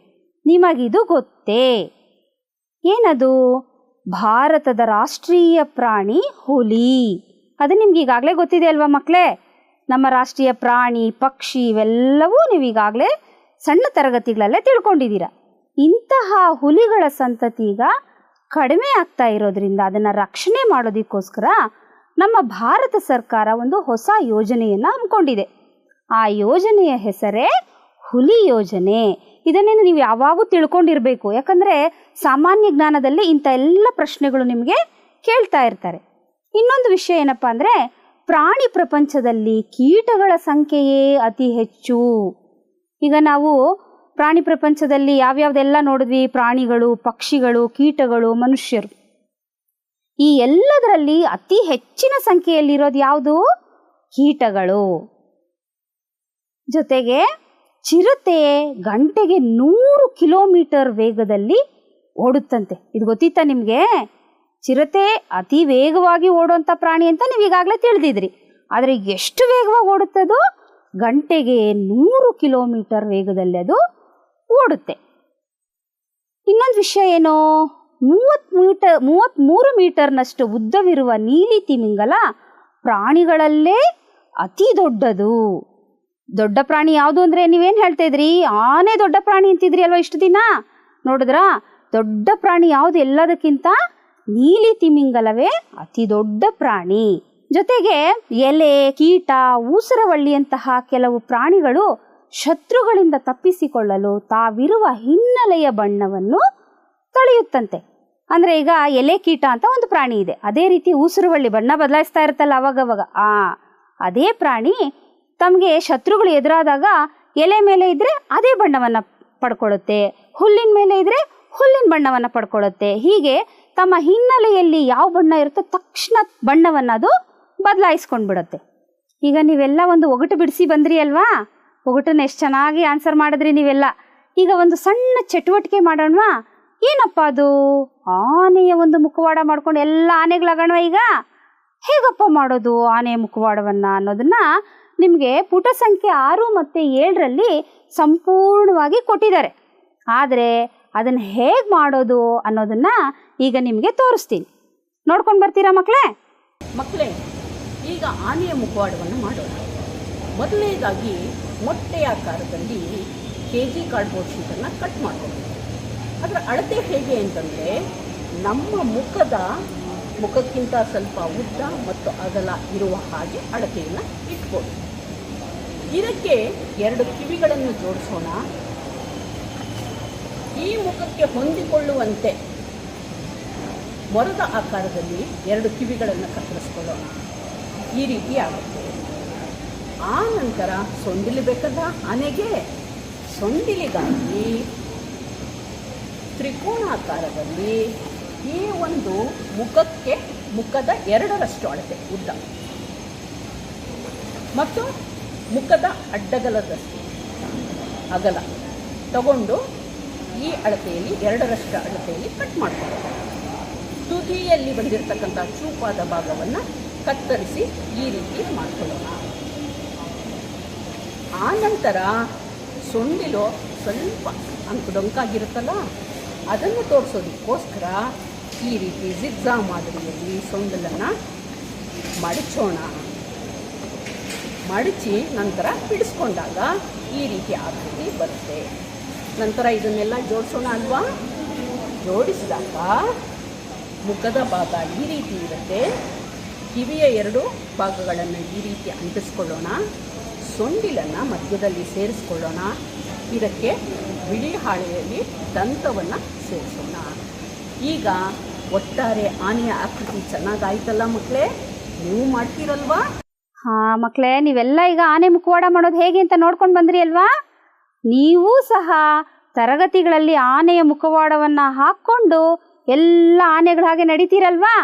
ನಿಮಗಿದು ಗೊತ್ತೇ? ಏನದು? ಭಾರತದ ರಾಷ್ಟ್ರೀಯ ಪ್ರಾಣಿ ಹುಲಿ. ಅದು ನಿಮ್ಗೆ ಈಗಾಗಲೇ ಗೊತ್ತಿದೆ ಅಲ್ವಾ ಮಕ್ಕಳೇ? ನಮ್ಮ ರಾಷ್ಟ್ರೀಯ ಪ್ರಾಣಿ, ಪಕ್ಷಿ ಇವೆಲ್ಲವೂ ನೀವು ಈಗಾಗಲೇ ಸಣ್ಣ ತರಗತಿಗಳಲ್ಲೇ ತಿಳ್ಕೊಂಡಿದ್ದೀರ. ಇಂತಹ ಹುಲಿಗಳ ಸಂತತಿ ಈಗ ಕಡಿಮೆ ಆಗ್ತಾ ಇರೋದ್ರಿಂದ ಅದನ್ನು ರಕ್ಷಣೆ ಮಾಡೋದಕ್ಕೋಸ್ಕರ ನಮ್ಮ ಭಾರತ ಸರ್ಕಾರ ಒಂದು ಹೊಸ ಯೋಜನೆಯನ್ನು ಹಮ್ಮಿಕೊಂಡಿದೆ. ಆ ಯೋಜನೆಯ ಹೆಸರೇ ಹುಲಿ ಯೋಜನೆ. ಇದನ್ನೇನು ನೀವು ಯಾವಾಗೂ ತಿಳ್ಕೊಂಡಿರಬೇಕು. ಯಾಕಂದರೆ ಸಾಮಾನ್ಯ ಜ್ಞಾನದಲ್ಲಿ ಇಂಥ ಎಲ್ಲ ಪ್ರಶ್ನೆಗಳು ನಿಮಗೆ ಕೇಳ್ತಾ ಇರ್ತಾರೆ. ಇನ್ನೊಂದು ವಿಷಯ ಏನಪ್ಪ ಅಂದರೆ, ಪ್ರಾಣಿ ಪ್ರಪಂಚದಲ್ಲಿ ಕೀಟಗಳ ಸಂಖ್ಯೆಯೇ ಅತಿ ಹೆಚ್ಚು. ಈಗ ನಾವು ಪ್ರಾಣಿ ಪ್ರಪಂಚದಲ್ಲಿ ಯಾವ್ಯಾವ್ದೆಲ್ಲ ನೋಡಿದ್ವಿ? ಪ್ರಾಣಿಗಳು, ಪಕ್ಷಿಗಳು, ಕೀಟಗಳು, ಮನುಷ್ಯರು. ಈ ಎಲ್ಲದರಲ್ಲಿ ಅತಿ ಹೆಚ್ಚಿನ ಸಂಖ್ಯೆಯಲ್ಲಿರೋದು ಯಾವುದು? ಕೀಟಗಳು. ಜೊತೆಗೆ ಚಿರತೆ ಗಂಟೆಗೆ 100 ಕಿಲೋಮೀಟರ್ ವೇಗದಲ್ಲಿ ಓಡುತ್ತಂತೆ. ಇದು ಗೊತ್ತಿತ್ತಾ ನಿಮಗೆ? ಚಿರತೆ ಅತಿ ವೇಗವಾಗಿ ಓಡುವಂಥ ಪ್ರಾಣಿ ಅಂತ ನೀವು ಈಗಾಗಲೇ ತಿಳಿದಿದ್ರಿ. ಆದರೆ ಎಷ್ಟು ವೇಗವಾಗಿ ಓಡುತ್ತದು? ಗಂಟೆಗೆ 100 ಕಿಲೋಮೀಟರ್ ವೇಗದಲ್ಲಿ ಅದು ಓಡುತ್ತೆ. ಇನ್ನೊಂದು ವಿಷಯ ಏನು? 33 ಮೀಟರ್ನಷ್ಟು ಉದ್ದವಿರುವ ನೀಲಿ ತಿಮಿಂಗಲ ಪ್ರಾಣಿಗಳಲ್ಲೇ ಅತಿ ದೊಡ್ಡದು. ದೊಡ್ಡ ಪ್ರಾಣಿ ಯಾವುದು ಅಂದರೆ ನೀವೇನು ಹೇಳ್ತಾ ಇದ್ರಿ? ಆನೆ ದೊಡ್ಡ ಪ್ರಾಣಿ ಅಂತಿದ್ರಿ ಅಲ್ವಾ ಇಷ್ಟು ದಿನ? ನೋಡಿದ್ರಾ? ದೊಡ್ಡ ಪ್ರಾಣಿ ಯಾವುದು ಎಲ್ಲದಕ್ಕಿಂತ? ನೀಲಿ ತಿಮಿಂಗಲವೇ ಅತಿ ದೊಡ್ಡ ಪ್ರಾಣಿ. ಜೊತೆಗೆ ಎಲೆ, ಕೀಟ, ಊಸರವಳ್ಳಿಯಂತಹ ಕೆಲವು ಪ್ರಾಣಿಗಳು ಶತ್ರುಗಳಿಂದ ತಪ್ಪಿಸಿಕೊಳ್ಳಲು ತಾವಿರುವ ಹಿನ್ನೆಲೆಯ ಬಣ್ಣವನ್ನು ತಳೆಯುತ್ತಂತೆ. ಅಂದರೆ ಈಗ ಎಲೆ ಕೀಟ ಅಂತ ಒಂದು ಪ್ರಾಣಿ ಇದೆ. ಅದೇ ರೀತಿ ಊಸರವಳ್ಳಿ ಬಣ್ಣ ಬದಲಾಯಿಸ್ತಾ ಇರುತ್ತಲ್ಲ ಅವಾಗವಾಗ. ಅದೇ ಪ್ರಾಣಿ ತಮಗೆ ಶತ್ರುಗಳು ಎದುರಾದಾಗ ಎಲೆ ಮೇಲೆ ಇದ್ದರೆ ಅದೇ ಬಣ್ಣವನ್ನು ಪಡ್ಕೊಳ್ಳುತ್ತೆ, ಹುಲ್ಲಿನ ಮೇಲೆ ಇದ್ದರೆ ಹುಲ್ಲಿನ ಬಣ್ಣವನ್ನು ಪಡ್ಕೊಳ್ಳುತ್ತೆ. ಹೀಗೆ ತಮ್ಮ ಹಿನ್ನೆಲೆಯಲ್ಲಿ ಯಾವ ಬಣ್ಣ ಇರುತ್ತೋ ತಕ್ಷಣ ಬಣ್ಣವನ್ನು ಅದು ಬದಲಾಯಿಸ್ಕೊಂಡು ಬಿಡುತ್ತೆ. ಈಗ ನೀವೆಲ್ಲ ಒಂದು ಒಗಟು ಬಿಡಿಸಿ ಬಂದ್ರಿ ಅಲ್ವಾ? ಒಗಟನ್ನ ಎಷ್ಟು ಚೆನ್ನಾಗಿ ಆನ್ಸರ್ ಮಾಡಿದ್ರಿ ನೀವೆಲ್ಲ. ಈಗ ಒಂದು ಸಣ್ಣ ಚಟುವಟಿಕೆ ಮಾಡೋಣವಾ? ಏನಪ್ಪ ಅದು? ಆನೆಯ ಒಂದು ಮುಖವಾಡ ಮಾಡ್ಕೊಂಡು ಎಲ್ಲ ಆನೆಗಳಾಗೋಣ. ಈಗ ಹೇಗಪ್ಪ ಮಾಡೋದು ಆನೆಯ ಮುಖವಾಡವನ್ನು ಅನ್ನೋದನ್ನ ನಿಮಗೆ ಪುಟ ಸಂಖ್ಯೆ 6 ಮತ್ತು 7ರಲ್ಲಿ ಸಂಪೂರ್ಣವಾಗಿ ಕೊಟ್ಟಿದ್ದಾರೆ. ಆದರೆ ಅದನ್ನು ಹೇಗೆ ಮಾಡೋದು ಅನ್ನೋದನ್ನು ಈಗ ನಿಮಗೆ ತೋರಿಸ್ತೀನಿ. ನೋಡ್ಕೊಂಡು ಬರ್ತೀರಾ ಮಕ್ಕಳೇ? ಮಕ್ಕಳೇ, ಈಗ ಆನೆಯ ಮುಖವಾಡವನ್ನು ಮಾಡೋಣ. ಮೊದಲನೇದಾಗಿ ಮೊಟ್ಟೆ ಆಕಾರದಲ್ಲಿ KG ಕಾರ್ಡ್ಬೋರ್ಡ್ ಶೀಟನ್ನು ಕಟ್ ಮಾಡ್ಕೊಂಡು, ಅದರ ಅಳತೆ ಹೇಗೆ ಅಂತಂದರೆ ನಮ್ಮ ಮುಖಕ್ಕಿಂತ ಸ್ವಲ್ಪ ಉದ್ದ ಮತ್ತು ಅಗಲ ಇರುವ ಹಾಗೆ ಅಳತೆಯನ್ನು ಇಟ್ಕೊಳ್ಳಿ. ಇದಕ್ಕೆ 2 ಕಿವಿಗಳನ್ನು ಜೋಡಿಸೋಣ. ಈ ಮುಖಕ್ಕೆ ಹೊಂದಿಕೊಳ್ಳುವಂತೆ ಮೊರದ ಆಕಾರದಲ್ಲಿ 2 ಕಿವಿಗಳನ್ನು ಕತ್ತರಿಸ್ಕೊಳ್ಳೋಣ. ಈ ರೀತಿ ಆಗುತ್ತೆ. ಆ ನಂತರ ಸೊಂಡಿಲು ಬೇಕಲ್ಲ ಆನೆಗೆ, ಸೊಂಡಿಲಿಗಾಗಿ ತ್ರಿಕೋಣಾಕಾರದಲ್ಲಿ ಈ ಒಂದು ಮುಖದ 2ರಷ್ಟು ಅಳತೆ ಉದ್ದ ಮತ್ತು ಮುಖದ ಅಡ್ಡಗಲದಷ್ಟು ಅಗಲ ತಗೊಂಡು ಈ ಅಳತೆಯಲ್ಲಿ 2ರಷ್ಟು ಅಳತೆಯಲ್ಲಿ ಕಟ್ ಮಾಡ್ಕೊಳ್ಳೋದು. ತುದಿಯಲ್ಲಿ ಬಂದಿರತಕ್ಕಂಥ ಚೂಪಾದ ಭಾಗವನ್ನು ಕತ್ತರಿಸಿ ಈ ರೀತಿ ಮಾಡ್ಕೊಳ್ಳೋಣ. ಆ ನಂತರ ಸೊಂಡಿಲು ಸ್ವಲ್ಪ ಅಂಕುಡೊಂಕಾಗಿರುತ್ತಲ್ಲ, ಅದನ್ನು ತೋರಿಸೋದಕ್ಕೋಸ್ಕರ ಈ ರೀತಿ ಜಿಗ್ಜಾ ಮಾದರಿಯಲ್ಲಿ ಸೊಂಡಿಲನ್ನು ಮಡಚೋಣ. ಮಡಚಿ ನಂತರ ಬಿಡಿಸ್ಕೊಂಡಾಗ ಈ ರೀತಿ ಆಕೃತಿ ಬರುತ್ತೆ. ನಂತರ ಇದನ್ನೆಲ್ಲ ಜೋಡಿಸೋಣ ಅಲ್ವಾ. ಜೋಡಿಸಿದಾಗ ಮುಖದ ಭಾಗ ಈ ರೀತಿ ಇರುತ್ತೆ. ಕಿವಿಯ 2 ಭಾಗಗಳನ್ನು ಈ ರೀತಿ ಅಂಟಿಸ್ಕೊಳ್ಳೋಣ. ಸೊಂಡಿಲನ್ನು ಮಧ್ಯದಲ್ಲಿ ಸೇರಿಸ್ಕೊಳ್ಳೋಣ. ಇದಕ್ಕೆ ಬಿಳಿ ಹಾಳೆಯಲ್ಲಿ ದಂತವನ್ನು ಸೇರಿಸೋಣ. ಈಗ ಒಟ್ಟಾರೆ ಆನೆಯ ಆಕೃತಿ ಚೆನ್ನಾಗಾಯ್ತಲ್ಲ ಮಕ್ಕಳೇ, ನೀವು ಮಾಡ್ತೀರಲ್ವಾ? ಹಾಂ ಮಕ್ಕಳೇ, ನೀವೆಲ್ಲ ಈಗ ಆನೆ ಮುಖವಾಡ ಮಾಡೋದು ಹೇಗೆ ಅಂತ ನೋಡ್ಕೊಂಡು ಬಂದ್ರಿ ಅಲ್ವಾ. ನೀವೂ ಸಹ ತರಗತಿಗಳಲ್ಲಿ ಆನೆಯ ಮುಖವಾಡವನ್ನು ಹಾಕ್ಕೊಂಡು ಎಲ್ಲ ಆನೆಗಳ ಹಾಗೆ ನಡೀತೀರಲ್ವಾ.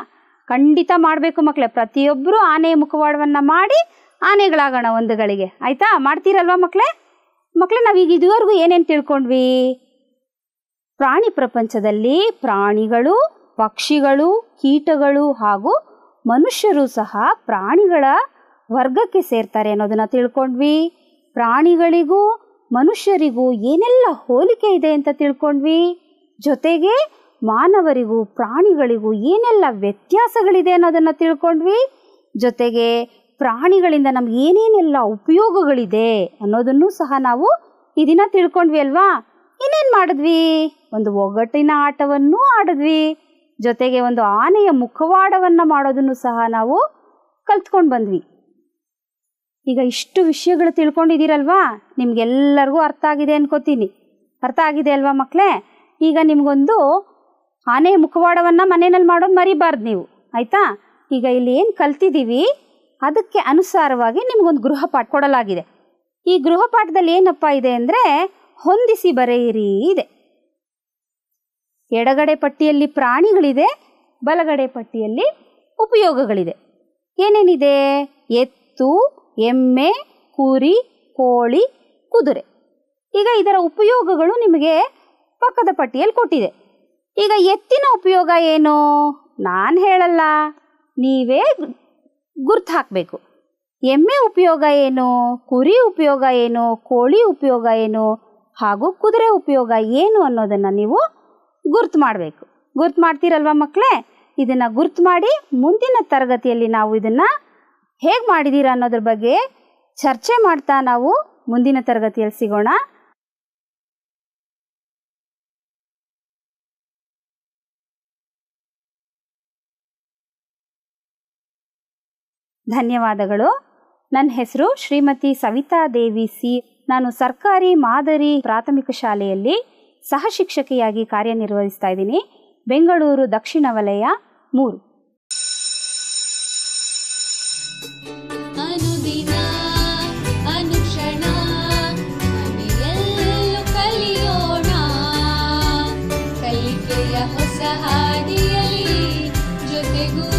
ಖಂಡಿತ ಮಾಡಬೇಕು ಮಕ್ಕಳೇ. ಪ್ರತಿಯೊಬ್ಬರು ಆನೆಯ ಮುಖವಾಡವನ್ನು ಮಾಡಿ ಆನೆಗಳಾಗೋಣ ಒಂದುಗಳಿಗೆ. ಆಯಿತಾ? ಮಾಡ್ತೀರಲ್ವಾ ಮಕ್ಕಳೇ? ನಾವೀಗ ಇದುವರೆಗೂ ಏನೇನು ತಿಳ್ಕೊಂಡ್ವಿ? ಪ್ರಾಣಿ ಪ್ರಪಂಚದಲ್ಲಿ ಪ್ರಾಣಿಗಳು, ಪಕ್ಷಿಗಳು, ಕೀಟಗಳು ಹಾಗೂ ಮನುಷ್ಯರು ಸಹ ಪ್ರಾಣಿಗಳ ವರ್ಗಕ್ಕೆ ಸೇರ್ತಾರೆ ಅನ್ನೋದನ್ನು ತಿಳ್ಕೊಂಡ್ವಿ. ಪ್ರಾಣಿಗಳಿಗೂ ಮನುಷ್ಯರಿಗೂ ಏನೆಲ್ಲ ಹೋಲಿಕೆ ಇದೆ ಅಂತ ತಿಳ್ಕೊಂಡ್ವಿ. ಜೊತೆಗೆ ಮಾನವರಿಗೂ ಪ್ರಾಣಿಗಳಿಗೂ ಏನೆಲ್ಲ ವ್ಯತ್ಯಾಸಗಳಿದೆ ಅನ್ನೋದನ್ನು ತಿಳ್ಕೊಂಡ್ವಿ. ಜೊತೆಗೆ ಪ್ರಾಣಿಗಳಿಂದ ನಮ್ಗೆ ಏನೇನೆಲ್ಲ ಉಪಯೋಗಗಳಿದೆ ಅನ್ನೋದನ್ನು ಸಹ ನಾವು ಈ ದಿನ ತಿಳ್ಕೊಂಡ್ವಿ ಅಲ್ವಾ. ಇನ್ನೇನು ಮಾಡಿದ್ವಿ? ಒಂದು ಒಗ್ಗಟ್ಟಿನ ಆಟವನ್ನು ಆಡಿದ್ವಿ. ಜೊತೆಗೆ ಒಂದು ಆನೆಯ ಮುಖವಾಡವನ್ನು ಮಾಡೋದನ್ನು ಸಹ ನಾವು ಕಲ್ತ್ಕೊಂಡು ಬಂದ್ವಿ. ಈಗ ಇಷ್ಟು ವಿಷಯಗಳು ತಿಳ್ಕೊಂಡಿದ್ದೀರಲ್ವಾ. ನಿಮಗೆಲ್ಲರಿಗೂ ಅರ್ಥ ಆಗಿದೆ ಅನ್ಕೋತೀನಿ. ಅರ್ಥ ಆಗಿದೆ ಅಲ್ವಾ ಮಕ್ಕಳೇ? ಈಗ ನಿಮಗೊಂದು ಆನೆಯ ಮುಖವಾಡವನ್ನು ಮನೆಯಲ್ಲಿ ಮಾಡೋದು ಮರಿಬಾರ್ದು ನೀವು, ಆಯಿತಾ? ಈಗ ಇಲ್ಲಿ ಏನು ಕಲ್ತಿದ್ದೀವಿ ಅದಕ್ಕೆ ಅನುಸಾರವಾಗಿ ನಿಮಗೊಂದು ಗೃಹಪಾಠ ಕೊಡಲಾಗಿದೆ. ಈ ಗೃಹಪಾಠದಲ್ಲಿ ಏನಪ್ಪ ಇದೆ ಅಂದರೆ ಹೊಂದಿಸಿ ಬರೆಯಿರಿ ಇದೆ. ಎಡಗಡೆ ಪಟ್ಟಿಯಲ್ಲಿ ಪ್ರಾಣಿಗಳಿದೆ, ಬಲಗಡೆ ಪಟ್ಟಿಯಲ್ಲಿ ಉಪಯೋಗಗಳಿದೆ. ಏನೇನಿದೆ? ಎತ್ತು, ಎಮ್ಮೆ, ಕುರಿ, ಕೋಳಿ, ಕುದುರೆ. ಈಗ ಇದರ ಉಪಯೋಗಗಳು ನಿಮಗೆ ಪಕ್ಕದ ಪಟ್ಟಿಯಲ್ಲಿ ಕೊಟ್ಟಿದೆ. ಈಗ ಎತ್ತಿನ ಉಪಯೋಗ ಏನು? ನಾನು ಹೇಳಲ್ಲ, ನೀವೇ ಗುರ್ತು ಹಾಕಬೇಕು. ಎಮ್ಮೆ ಉಪಯೋಗ ಏನು, ಕುರಿ ಉಪಯೋಗ ಏನು, ಕೋಳಿ ಉಪಯೋಗ ಏನು ಹಾಗೂ ಕುದುರೆ ಉಪಯೋಗ ಏನು ಅನ್ನೋದನ್ನು ನೀವು ಗುರ್ತು ಮಾಡಬೇಕು. ಗುರ್ತು ಮಾಡ್ತೀರಲ್ವ ಮಕ್ಕಳೇ? ಇದನ್ನು ಗುರ್ತು ಮಾಡಿ ಮುಂದಿನ ತರಗತಿಯಲ್ಲಿ ನಾವು ಇದನ್ನು ಹೇಗೆ ಮಾಡಿದ್ದೀರಾ ಅನ್ನೋದ್ರ ಬಗ್ಗೆ ಚರ್ಚೆ ಮಾಡ್ತಾ ನಾವು ಮುಂದಿನ ತರಗತಿಯಲ್ಲಿ ಸಿಗೋಣ. ಧನ್ಯವಾದಗಳು. ನನ್ನ ಹೆಸರು ಶ್ರೀಮತಿ ಸವಿತಾ ದೇವಿ ಸಿ. ನಾನು ಸರ್ಕಾರಿ ಮಾದರಿ ಪ್ರಾಥಮಿಕ ಶಾಲೆಯಲ್ಲಿ ಸಹ ಶಿಕ್ಷಕಿಯಾಗಿ ಕಾರ್ಯನಿರ್ವಹಿಸ್ತಾ ಇದ್ದೀನಿ. ಬೆಂಗಳೂರು ದಕ್ಷಿಣ ವಲಯ 3. ಅನುದಿನ ಅನುಕ್ಷಣ ಮನೆಯಲ್ಲೂ ಕಲಿಯೋಣ, ಕಲಿಕೆಯ ಹೊಸ ಹಾದಿಯಲ್ಲಿ ಜೊತೆಗೂ